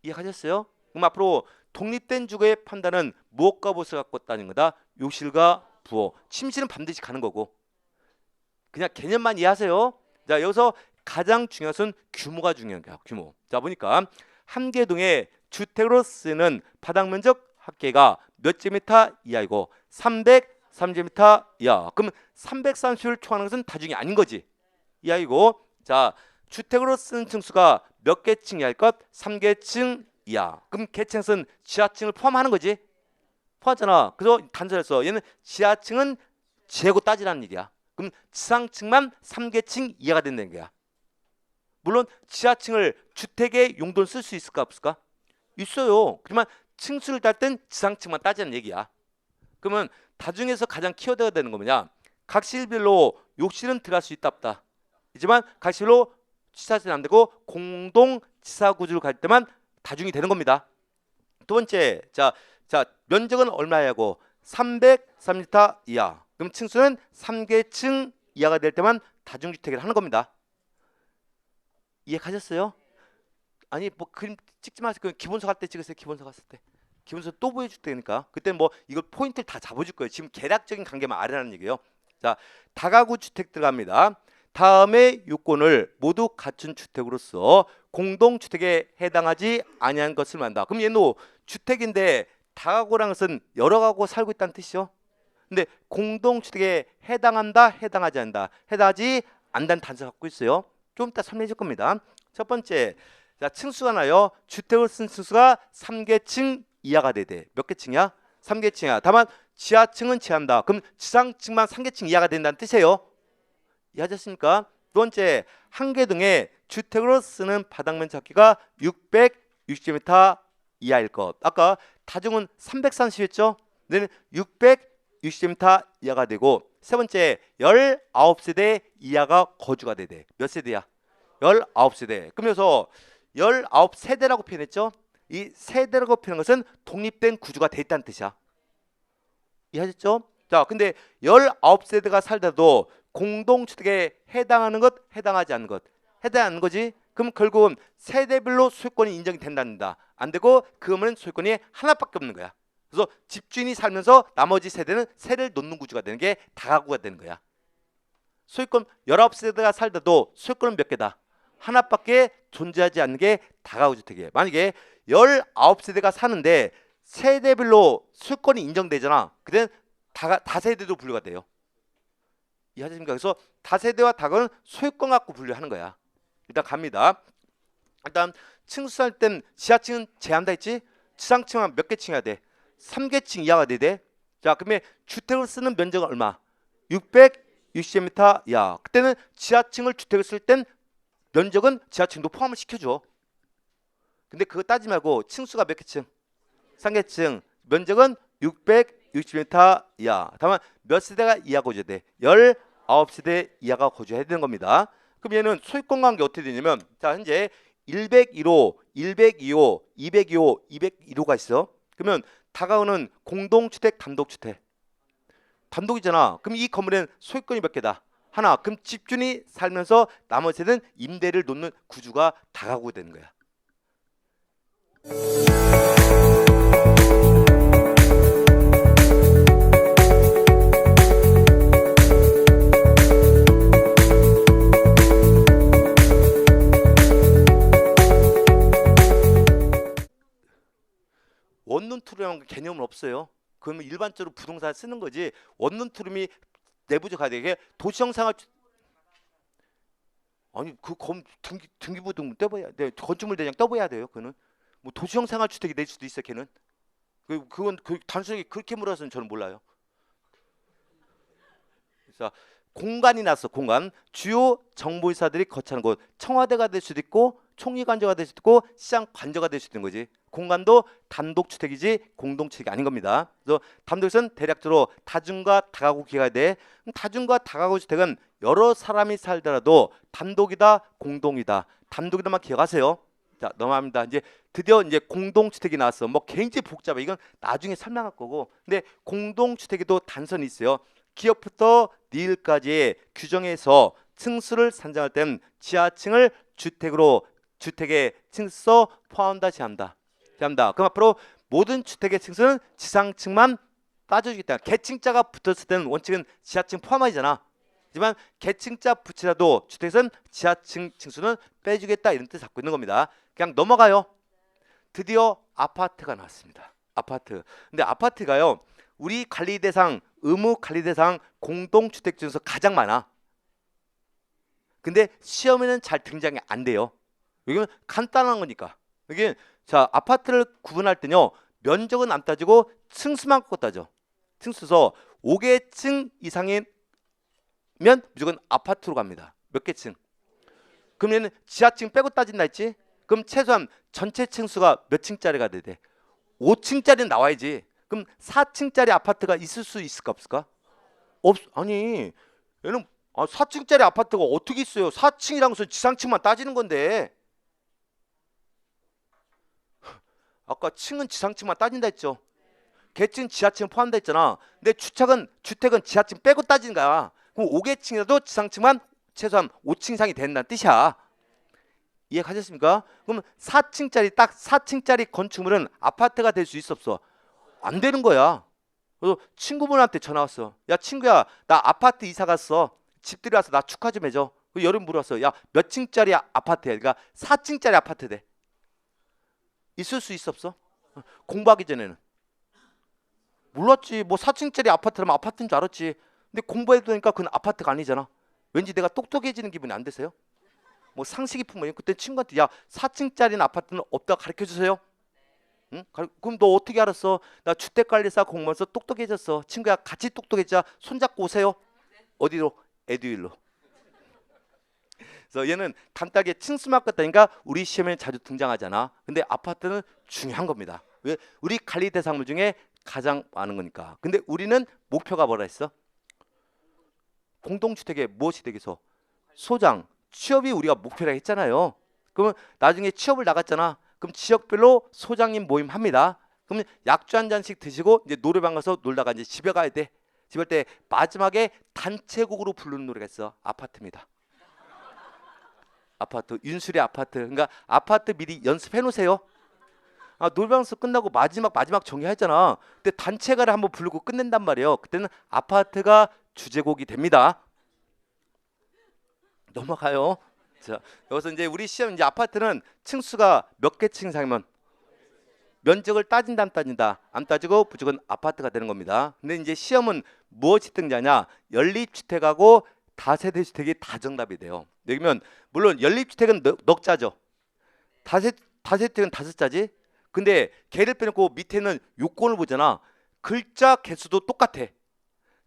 이해하셨어요? 그럼 앞으로 독립된 주거의 판단은 무엇과 무엇을 갖고 있다는 거다? 욕실과 부엌. 침실은 반드시 가는 거고. 그냥 개념만 이해하세요. 자 여기서 가장 중요한 것은 규모가 중요한 거야. 규모. 자 보니까 함계동에 주택으로 쓰는 바닥 면적 합계가 몇 제곱미터 이하이고 330m 이하. 그럼 330을 초과하는 것은 다중이 아닌 거지. 이하이고 자 주택으로 쓰는 층수가 몇 개층 이하일 것? 3개층 이하. 그럼 개층은 지하층을 포함하는 거지. 포함하잖아. 그래서 단순해서 얘는 지하층은 재고 따지라는 얘기야. 그럼 지상층만 3개층 이하가 된다는 거야. 물론 지하층을 주택의 용도로 쓸 수 있을까 없을까? 있어요. 하지만 층수를 딸 땐 지상층만 따지는 얘기야. 그러면 다중에서 가장 키워드가 되는 거 뭐냐? 각실별로 욕실은 들어갈 수 있다 없다. 하지만 각실로 치사는 안 되고 공동 치사 구조를 갈 때만 다중이 되는 겁니다. 두 번째, 자 면적은 얼마냐고? 330m 이하. 그럼 층수는 3개층 이하가 될 때만 다중주택을 하는 겁니다. 이해가셨어요? 아니 뭐 그림 찍지 마세요. 그 기본서 갈 때 찍으세요. 기본서 갔을 때. 기본서 또 보여줄 테니까. 그때는 뭐 이걸 포인트를 다 잡아줄 거예요. 지금 계략적인 관계만 알아라는 얘기예요. 자, 다가구 주택 들어갑니다. 다음의 요건을 모두 갖춘 주택으로서 공동주택에 해당하지 아니한 것을 말한다. 그럼 얘는 주택인데 다가구라는 것은 여러 가구 살고 있다는 뜻이죠. 근데 공동주택에 해당한다, 해당하지 않는다. 해당하지 않는다는 단서 갖고 있어요. 좀 이따 설명해 줄 겁니다. 첫 번째, 자, 층수가 나요. 주택을 쓴 층수가 3계층 이하가 되대. 몇 계층이야? 3계층이야. 다만 지하층은 제한다. 그럼 지상층만 3계층 이하가 된다는 뜻이에요. 이해하셨습니까? 두 번째, 한 개 등의 주택으로 쓰는 바닥면 잡기가 660m 이하일 것. 아까 다중은 330이었죠? 얘는 660m 이하가 되고, 세 번째, 19세대 이하가 거주가 되대. 몇 세대야? 19세대. 그러면서 19세대라고 표현했죠? 이 세대라고 표현한 것은 독립된 구조가 돼 있다는 뜻이야. 이해하셨죠? 자, 근데 19세대가 살다도 공동주택에 해당하는 것, 해당하지 않는 것, 해당하는 거지. 그럼 결국은 세대별로 소유권이 인정이 된답니다. 안 되고 그러면 소유권이 하나밖에 없는 거야. 그래서 집주인이 살면서 나머지 세대는 세를 놓는 구조가 되는 게 다가구가 되는 거야. 소유권 19세대가 살다도 소유권은 몇 개다? 하나밖에 존재하지 않는 게 다가구 주택이에요. 만약에 19세대가 사는데 세대별로 소유권이 인정되잖아. 그때는 다세대도 분류가 돼요. 이해하십니까? 그래서 다세대와 다가구는 소유권 갖고 분류하는 거야. 일단 갑니다. 일단 층수할 땐 지하층은 제한다 했지? 지상층은 몇 개층이야 돼? 3계층 이하가 돼. 자, 그러면 주택을 쓰는 면적은 얼마? 660m 이하. 그때는 지하층을 주택을 쓸 땐 면적은 지하층도 포함을 시켜줘. 근데 그거 따지 말고 층수가 몇 개층? 3계층. 면적은 660m 이하. 다만 몇 세대가 이하 거주해야 돼? 19세대 이하가 거주해야 되는 겁니다. 그럼 얘는 소유권 관계 어떻게 되냐면, 자, 현재 101호, 202호, 202호가 있어. 그러면 다가오는 공동주택, 단독주택. 단독이잖아. 그럼 이 건물에는 소유권이 몇 개다? 하나. 그럼 집주인이 살면서 나머지는 임대를 놓는 구조가 다가구가 되는 거야. 원룸투룸이라는 개념은 없어요. 그러면 일반적으로 부동산 쓰는 거지. 원룸투룸이 내부적 가야 되게 도시형 생활 아니 그 등기부등 떼봐야 돼. 건축물 대장 떼봐야 돼요. 그는 뭐 도시형 생활 주택이 될 수도 있어. 걔는 그건 단순히 그렇게 물어서는 저는 몰라요. 그래서 공간이 났어. 공간 주요 정보이사들이 거처하는 곳. 청와대가 될 수도 있고 총리관저가 될 수도 있고 시장 관저가 될 수도 있는 거지. 공간도 단독주택이지 공동주택이 아닌 겁니다. 그래서 단독주택은 대략적으로 다중과 다가구 기가 돼. 다중과 다가구 주택은 여러 사람이 살더라도 단독이다, 공동이다. 단독이다만 기억하세요. 자, 넘어갑니다. 이제 드디어 이제 공동주택이 나왔어. 뭐 굉장히 복잡해. 이건 나중에 설명할 거고. 근데 공동주택에도 단선이 있어요. 기업부터 니을까지의 규정에서 층수를 산정할 때는 지하층을 주택의 층수 포함한다, 제한다. 제한다. 그럼 앞으로 모든 주택의 층수는 지상층만 따져주겠다. 계층자가 붙었을 때는 원칙은 지하층 포함하잖아. 하지만 계층자 붙이라도 주택에서는 지하층 층수는 빼주겠다 이런 뜻을 갖고 있는 겁니다. 그냥 넘어가요. 드디어 아파트가 나왔습니다. 아파트. 근데 아파트가요, 우리 관리 대상, 의무 관리 대상 공동주택 중에서 가장 많아. 근데 시험에는 잘 등장이 안 돼요. 왜냐면 간단한 거니까. 이게 자, 아파트를 구분할 때요, 면적은 안 따지고 층수만 갖고 따져. 층수서 5개층 이상이면 무조건 아파트로 갑니다. 몇 개층? 그러면 지하층 빼고 따진다 했지? 그럼 최소한 전체 층수가 몇 층짜리가 돼? 5층짜리는 나와야지. 그럼 4층짜리 아파트가 있을 수 있을까 없을까? 아니, 얘는 4층짜리 아파트가 어떻게 있어요? 4층이란 것은 지상층만 따지는 건데. 아까 층은 지상층만 따진다 했죠. 계층 지하층 포함다 했잖아. 근데 주택은 지하층 빼고 따지는 거야. 그럼 5개층이라도 지상층만 최소한 5층 이상이 된다는 뜻이야. 이해가셨습니까? 그럼 4층짜리 딱 4층짜리 건축물은 아파트가 될 수 있어 없어? 안 되는 거야. 그래서 친구분한테 전화 왔어. 야 친구야, 나 아파트 이사 갔어. 집들이 와서 나 축하 좀 해줘. 그 여름 물었어. 야 몇 층짜리 아파트야? 그러니까 4층짜리 아파트래. 있을 수 있어 없어? 공부하기 전에는 몰랐지. 뭐 4층짜리 아파트라면 아파트인 줄 알았지. 근데 공부해보니까 그건 아파트가 아니잖아. 왠지 내가 똑똑해지는 기분이 안 드세요? 뭐 상식이 풍부해. 그때 친구한테 야 4층짜리는 아파트는 없다 가르쳐 주세요. 응? 그럼 너 어떻게 알았어? 나 주택관리사 공부하면서 똑똑해졌어. 친구야 같이 똑똑해지자. 손잡고 오세요. 어디로? 에듀윌로. 그래서 얘는 간단하게 층수만 같다니까 우리 시험에 자주 등장하잖아. 근데 아파트는 중요한 겁니다. 왜? 우리 관리 대상물 중에 가장 많은 거니까. 근데 우리는 목표가 뭐라 했어? 공동주택에 무엇이 되겠어? 소장, 취업이 우리가 목표라 했잖아요. 그러면 나중에 취업을 나갔잖아. 그럼 지역별로 소장님 모임 합니다. 그러면 약주 한 잔씩 드시고 이제 노래방 가서 놀다가 이제 집에 가야 돼. 집에 갈 때 마지막에 단체곡으로 부르는 노래가 있어. 아파트입니다. 아파트, 윤수리 아파트. 그러니까 아파트 미리 연습해 놓으세요. 아, 노래방에서 끝나고 마지막 정리하잖아. 근데 단체가를 한번 부르고 끝낸단 말이에요. 그때는 아파트가 주제곡이 됩니다. 넘어가요. 자, 여기서 이제 우리 시험 이제 아파트는 층수가 몇 개 층 이상이면 면적을 따진다 안 따진다? 안 따지고 무조건 아파트가 되는 겁니다. 근데 이제 시험은 무엇이 등장하냐? 연립주택하고 다세대 주택이 다 정답이 돼요. 여기면 물론 연립주택은 넉 자죠. 다세대는 5자지. 근데 걔를 빼놓고 밑에는 요건을 보잖아. 글자 개수도 똑같아.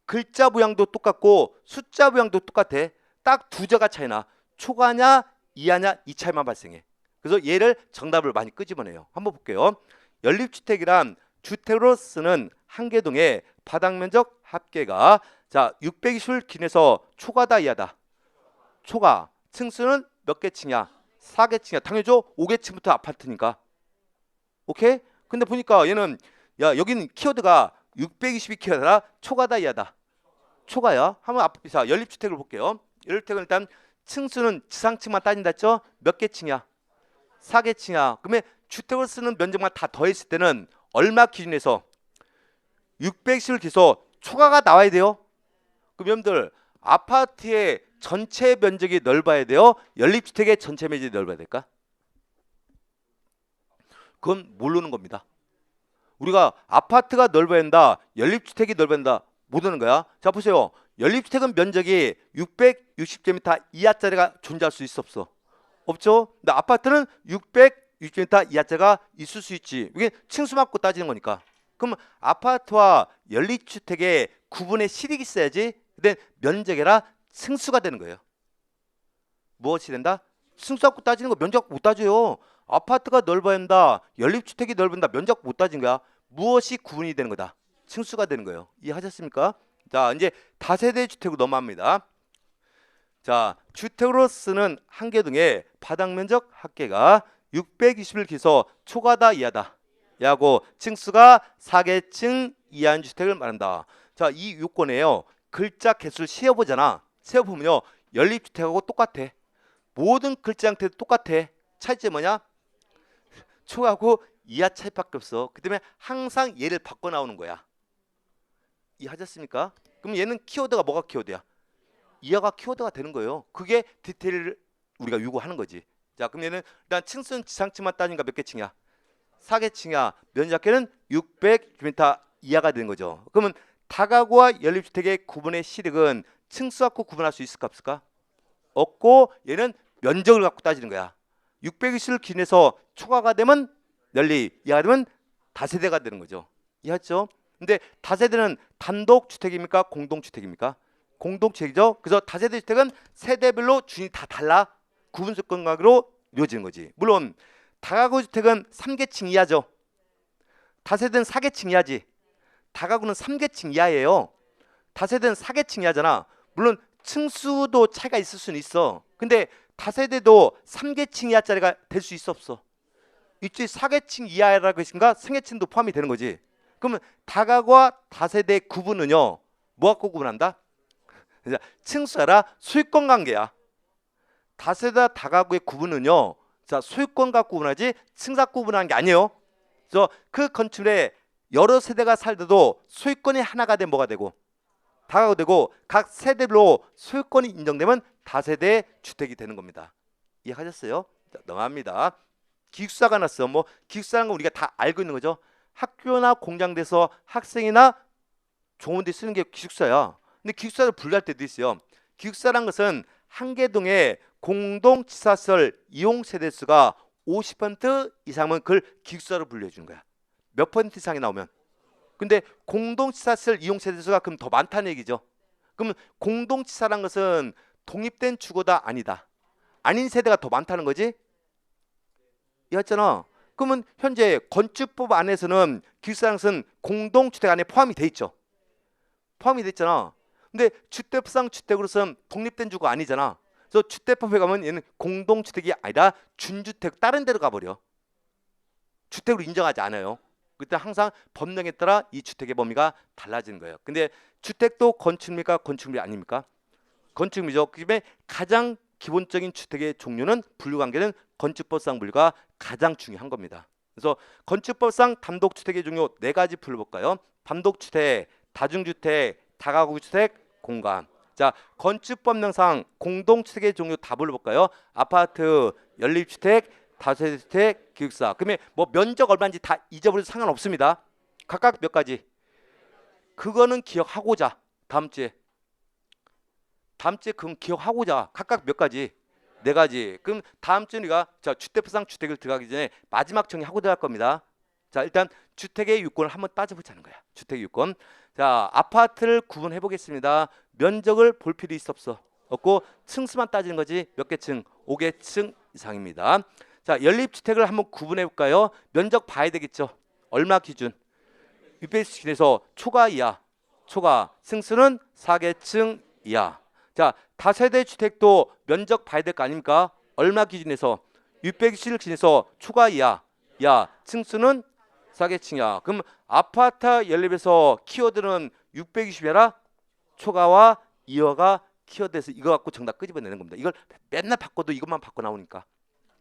글자 모양도 똑같고 숫자 모양도 똑같아. 딱 2자가 차이나. 초과냐 이하냐 이 차이만 발생해. 그래서 얘를 정답을 많이 끄집어내요. 한번 볼게요. 연립주택이란 주택으로 쓰는 한개동의 바닥면적 합계가 자 620을 기준해서 초과다 이하다. 초과. 층수는 몇 개 층이야? 4개 층이야. 당연히죠. 5개 층부터 아파트니까. 오케이? 근데 보니까 얘는 야 여기는 키워드가 620이 키워드라 초과다 이하다. 초과야. 한번 앞에서 연립주택을 볼게요. 연립주택은 일단 층수는 지상층만 따진다 했죠? 몇 개 층이야? 4개 층이야. 그러면 주택을 쓰는 면적만 다 더했을 때는 얼마 기준에서 610을 기해서 초과가 나와야 돼요. 그럼 여러분들 아파트의 전체 면적이 넓어야 돼요? 연립주택의 전체 면적이 넓어야 될까? 그건 모르는 겁니다. 우리가 아파트가 넓어야 한다, 연립주택이 넓어야 한다 모르는 거야. 자 보세요. 연립주택은 면적이 660제곱미터 이하짜리가 존재할 수 있어 없어? 없죠. 근데 아파트는 660제곱미터 이하짜리가 있을 수 있지. 이게 층수 맞고 따지는 거니까. 그럼 아파트와 연립주택의 구분의 실익이 있어야지. 근데 면적이라 층수가 되는 거예요. 무엇이 된다? 층수 갖고 따지는 거 면적 못 따져요. 아파트가 넓어야 한다, 연립주택이 넓은다, 면적 못 따진 거야. 무엇이 구분이 되는 거다? 층수가 되는 거예요. 이해하셨습니까? 자 이제 다세대 주택으로 넘어갑니다. 자 주택으로 쓰는 한개동의 바닥면적 합계가 620을 기해서 초과다 이하다. 야고 층수가 4개층 이하인 주택을 말한다. 자 이 요건에요. 글자 개수를 세어보잖아. 세어보면요. 연립주택하고 똑같아. 모든 글자 형태도 똑같아. 차이점이 뭐냐? 초하고 이하 차이밖에 없어. 그 때문에 항상 얘를 바꿔 나오는 거야. 이해하셨습니까? 그럼 얘는 키워드가 뭐가 키워드야? 이하가 키워드가 되는 거예요. 그게 디테일을 우리가 요구하는 거지. 자 그럼 얘는 일단 층수는 지상층만 따지니까 몇 개 층이야? 4개 층이야. 면적계는 600m 이하가 되는 거죠. 그러면 다가구와 연립주택의 구분의 실익은 층수 갖고 구분할 수 있을까 없을까? 없고 얘는 면적을 갖고 따지는 거야. 620을 기준해서 초과가 되면 연립, 이하가 되면 다세대가 되는 거죠. 이해했죠? 근데 다세대는 단독주택입니까? 공동주택입니까? 공동주택이죠. 그래서 다세대 주택은 세대별로 주인이 다 달라. 구분조건각으로 이루어지는 거지. 물론 다가구 주택은 3개층 이하죠. 다세대는 4개층 이하지. 다가구는 3개층 이하예요. 다세대는 4개층 이하잖아. 물론 층수도 차이가 있을 수는 있어. 근데 다세대도 3개층 이하짜리가 될 수 있어 없어? 있지. 4개층 이하라고 했으니까 3개층도 포함이 되는 거지. 그러면 다가구와 다세대 구분은요. 뭐 갖고 구분한다? 층수라 소유권 관계야. 다세대와 다가구의 구분은요. 자 소유권 갖고 구분하지 층수 갖고 구분하는 게 아니에요. 그래서 그 건축물의 여러 세대가 살더라도 소유권이 하나가 돼 뭐가 되고 다가가 되고 각 세대별로 소유권이 인정되면 다세대 주택이 되는 겁니다. 이해하셨어요? 자, 넘어갑니다. 기숙사가 났어. 뭐 기숙사라는 건 우리가 다 알고 있는 거죠. 학교나 공장에서 학생이나 종업원들이 쓰는 게 기숙사야. 근데 기숙사를 분리할 때도 있어요. 기숙사란 것은 한 개 동에 공동치사시설 이용 세대수가 50% 이상은 그걸 기숙사로 분류해 주는 거야. 몇 퍼센트 이상이 나오면. 근데 공동치사시설 이용 세대수가 그럼 더 많다는 얘기죠. 그럼 공동치사란 것은 독립된 주거다 아니다. 아닌 세대가 더 많다는 거지. 이해했잖아. 그러면 현재 건축법 안에서는 기숙사란 것은 공동주택 안에 포함이 돼 있죠. 포함이 돼 있잖아. 근데 주택법상 주택으로서는 독립된 주거 아니잖아. 그래서 주택법에 가면 얘는 공동주택이 아니라 준주택 다른 데로 가버려. 주택으로 인정하지 않아요. 그때 항상 법령에 따라 이 주택의 범위가 달라지는 거예요. 근데 주택도 건축입니까? 건축물이 아닙니까? 건축물이죠. 그다음에 가장 기본적인 주택의 종류는 분류관계는 건축법상 분류가 가장 중요한 겁니다. 그래서 건축법상 단독주택의 종류 4가지 불러볼까요? 단독주택, 다중주택, 다가구주택, 공간. 자, 건축법령상 공동주택의 종류 다 불러볼까요? 아파트, 연립주택, 다세대주택, 기숙사. 그러면 뭐 면적 얼마인지 다 잊어버려도 상관없습니다. 각각 몇 가지? 그거는 기억하고자. 다음 주에 그럼 기억하고자. 각각 몇 가지? 4가지. 그럼 다음 주에 우리가 자 주택법상 주택을 들어가기 전에 마지막 정리하고 들어갈 겁니다. 자, 일단 주택의 유권을 한번 따져보자는 거야. 주택의 유권. 자, 아파트를 구분해 보겠습니다. 면적을 볼 필요 있어 없어? 없고 층수만 따지는 거지. 몇 개 층? 5개 층 이상입니다. 자, 연립주택을 한번 구분해 볼까요? 면적 봐야 되겠죠. 얼마 기준? 600층에서 초과 이하. 초과. 층수는 4개 층 이하. 자, 다세대 주택도 면적 봐야 될 거 아닙니까? 얼마 기준에서? 600실 기준에서 초과 이하. 야, 층수는 4개층이야. 그럼 아파트 연립에서 키워드는 620이라 초과와 이하가 키워드에서 이거 갖고 정답 끄집어내는 겁니다. 이걸 맨날 바꿔도 이것만 바꿔 나오니까.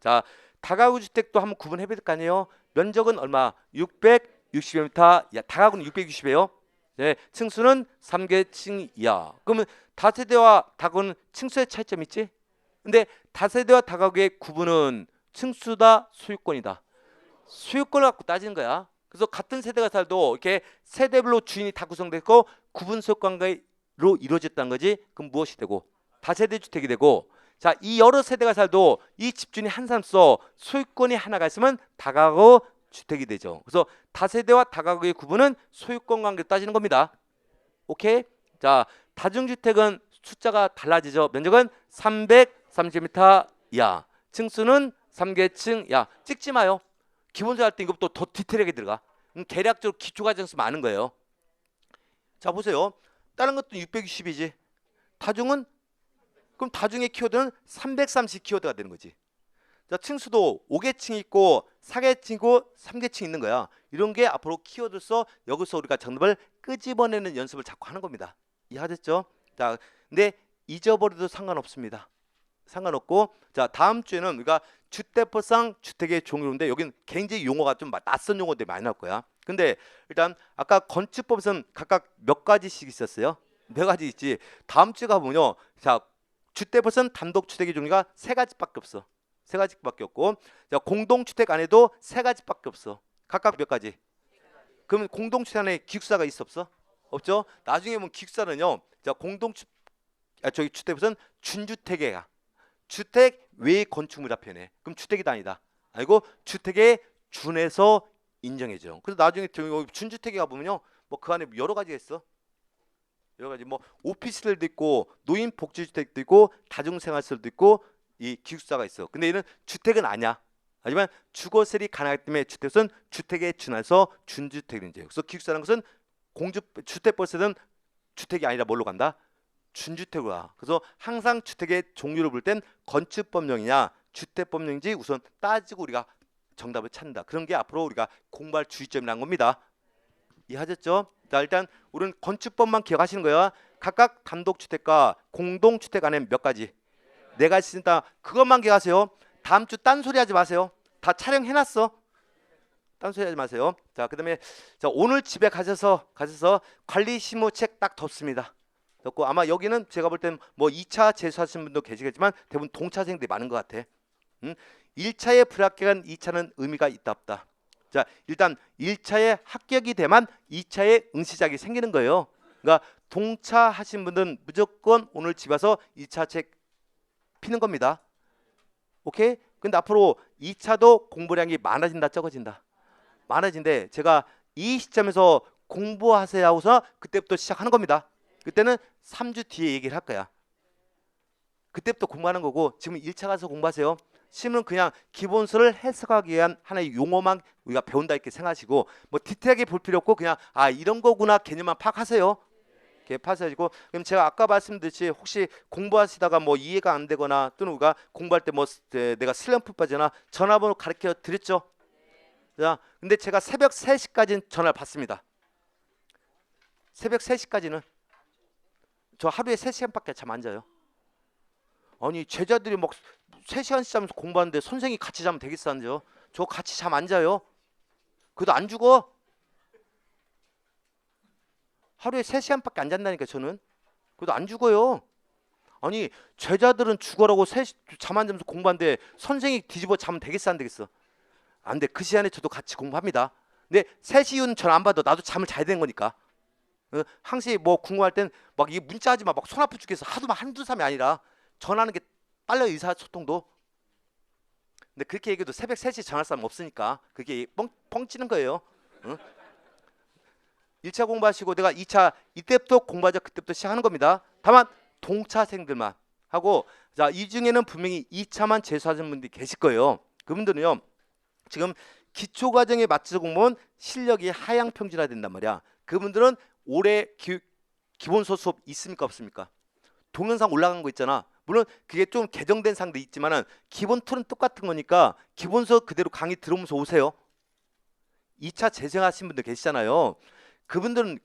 자, 다가구 주택도 한번 구분해 볼 거 아니에요. 면적은 얼마? 660m. 야, 다가구는 660이에요. 네, 층수는 3개층 이하. 그러면 다세대와 다가구는 층수의 차이점이 있지? 근데 다세대와 다가구의 구분은 층수다, 소유권이다. 소유권을 갖고 따지는 거야. 그래서 같은 세대가 살도 이렇게 세대별로 주인이 다 구성되고 구분 소유관계로 이루어졌다는 거지. 그럼 무엇이 되고? 다세대 주택이 되고. 자, 이 여러 세대가 살도 이 집주인이 한 사람서 소유권이 하나가 있으면 다가구 주택이 되죠. 그래서 다세대와 다가구의 구분은 소유권 관계로 따지는 겁니다. 오케이? 자, 다중주택은 숫자가 달라지죠. 면적은 330m 이하. 층수는 3개층 이하. 찍지 마요. 기본적으로 할 때 이것도 더 디테일하게 들어가. 대략적으로 기초과정 쓰면 아는 거예요. 자, 보세요. 다른 것도 660이지. 다중은 그럼 다중의 키워드는 330 키워드가 되는 거지. 자, 층수도 5개층이 있고 4개층이고 3개층이 있는 거야. 이런 게 앞으로 키워드로서 여기서 우리가 정답을 끄집어내는 연습을 자꾸 하는 겁니다. 이해하셨죠? 자, 근데 잊어버려도 상관없습니다. 상관없고, 자, 다음 주에는 우리가 주택법상 주택의 종류인데 여기는 굉장히 용어가 좀 낯선 용어들이 많이 나올 거야. 근데 일단 아까 건축법에서는 각각 몇 가지씩 있었어요? 4가지 있지. 다음 주에 가보면요, 자, 주택법에서는 단독주택의 종류가 3가지밖에 없어. 3가지밖에 없고, 자, 공동주택 안에도 3가지밖에 없어. 각각 몇 가지? 그러면 공동주택 안에 기숙사가 있어 없어? 없죠. 나중에 보면 기숙사는요, 자, 주택법에서는 준주택이야. 주택 외의 건축물이라 표현해. 그럼 주택이다 아니다. 아니고 주택에 준해서 인정해줘. 그래서 나중에 준주택에 가보면요, 뭐 그 안에 여러 가지가 있어. 여러 가지 뭐 오피스텔도 있고 노인 복지주택도 있고 다중생활시설도 있고 이 기숙사가 있어. 근데 얘는 주택은 아니야. 하지만 주거세율이 가능하기 때문에 주택은 주택에 준해서 준주택이 인정. 그래서 기숙사라는 것은 주택법에서는 주택이 아니라 뭘로 간다? 준주택으로 와. 그래서 항상 주택의 종류를 볼 땐 건축법령이냐 주택법령인지 우선 따지고 우리가 정답을 찾는다. 그런 게 앞으로 우리가 공부할 주의점이라는 겁니다. 이해하셨죠? 자, 일단 우리는 건축법만 기억하시는 거야. 각각 단독주택과 공동주택 안에 몇 가지? 4가지 있다. 그것만 기억하세요. 다음 주 딴소리 하지 마세요. 다 촬영해놨어. 딴소리 하지 마세요. 자, 그다음에 자, 오늘 집에 가셔서 관리 실무책 딱 덮습니다. 덮고 아마 여기는 제가 볼 땐 뭐 2차 재수하시는 분도 계시겠지만 대부분 동차생들이 많은 것 같아. 1차에 불합격한 2차는 의미가 있다 없다. 자, 일단 1차에 합격이 돼만 2차에 응시작이 생기는 거예요. 그러니까 동차 하신 분들은 무조건 오늘 집 와서 2차 책 피는 겁니다. 오케이? 근데 앞으로 2차도 공부량이 많아진다 적어진다? 많아진대. 제가 이 시점에서 공부하세요 하고서 그때부터 시작하는 겁니다. 그때는 3주 뒤에 얘기를 할 거야. 그때부터 공부하는 거고 지금 1차 가서 공부하세요. 시험은 그냥 기본서를 해석하기 위한 하나의 용어만 우리가 배운다 이렇게 생각하시고 뭐 디테일하게 볼 필요 없고 그냥 아 이런 거구나 개념만 파악하세요. 이렇게 파악하시고 그럼 제가 아까 말씀드렸듯이 혹시 공부하시다가 뭐 이해가 안 되거나 또는 우리가 공부할 때 뭐 내가 슬럼프 빠지나 전화번호 가르쳐 드렸죠. 자, 근데 제가 새벽 3시까지는 전화를 받습니다. 새벽 3시까지는 저 하루에 3시간밖에 잠 안 자요. 아니 제자들이 막 3시간씩 자면서 공부하는데 선생님이 같이 자면 되겠어 안 자요? 저 같이 잠 안 자요. 그래도 안 죽어. 하루에 3시간밖에 안 잔다니까 저는. 그래도 안 죽어요. 아니 제자들은 죽어라고 잠 안 자면서 공부하는데 선생이 뒤집어 자면 되겠어 안 되겠어? 안 돼. 그 시간에 저도 같이 공부합니다. 근데 3시 이후는 전 안 봐도 나도 잠을 자야 되는 거니까. 항시 뭐 궁금할 땐 막 이 문자하지 마. 막 손 아프 죽겠어. 하도 막 한두 삼이 아니라 전화하는 게 빨라 의사소통도. 근데 그렇게 얘기해도 새벽 3시 전화할 사람 없으니까 그게 뻥 치는 거예요. 응? 1차 공부하시고 내가 2차 이때부터 공부하자 그때부터 시작하는 겁니다. 다만 동차생들만 하고 자, 이 중에는 분명히 2차만 재수하시는 분들이 계실 거예요. 그분들은요. 지금 기초과정에 맞춰서 공부하면 실력이 하향평준화 된단 말이야. 그분들은 올해 기본서 수업 있습니까 없습니까? 동영상 올라간 거 있잖아. 물론 그게 좀 개정된 상도 있지만은 기본 툴은 똑같은 거니까 기본서 그대로 강의 들어오면서 오세요. 2차 재생하신 분들 계시잖아요. 그분들은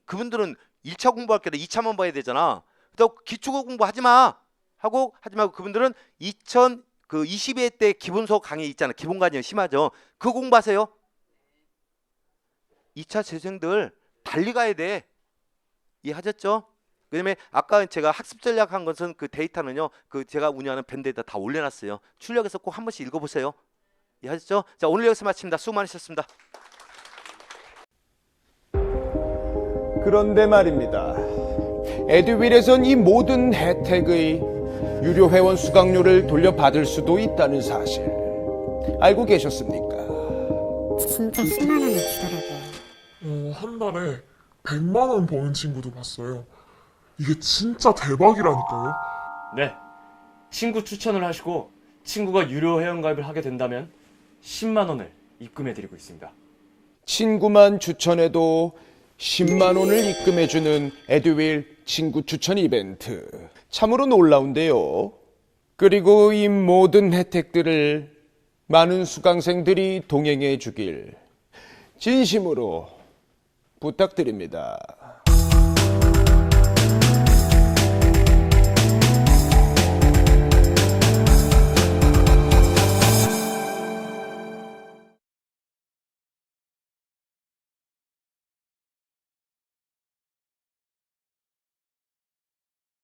1차 공부할 게 아니라 2차만 봐야 되잖아. 그래서 기초 공부 하지 마 하고 하지 말고 그분들은 2022회 때 기본서 강의 있잖아. 기본 과정이 심하죠. 그거 공부하세요. 2차 재생들 달리 가야 돼. 이해하셨죠? 그다음에 아까 제가 학습 전략한 것은 그 데이터는요. 그 제가 운영하는 밴드에다 다 올려놨어요. 출력해서 꼭 한 번씩 읽어보세요. 이해하셨죠? 자, 오늘 여기서 마칩니다. 수고 많으셨습니다. 그런데 말입니다. 에듀윌에선 이 모든 혜택의 유료 회원 수강료를 돌려받을 수도 있다는 사실 알고 계셨습니까? 진짜 10만 원을 주더라고요. 한 달에 100만 원 버는 친구도 봤어요. 이게 진짜 대박이라니까요. 네, 친구 추천을 하시고 친구가 유료 회원가입을 하게 된다면 10만 원을 입금해드리고 있습니다. 친구만 추천해도 10만 원을 입금해주는 에듀윌 친구 추천 이벤트. 참으로 놀라운데요. 그리고 이 모든 혜택들을 많은 수강생들이 동행해 주길 진심으로 부탁드립니다.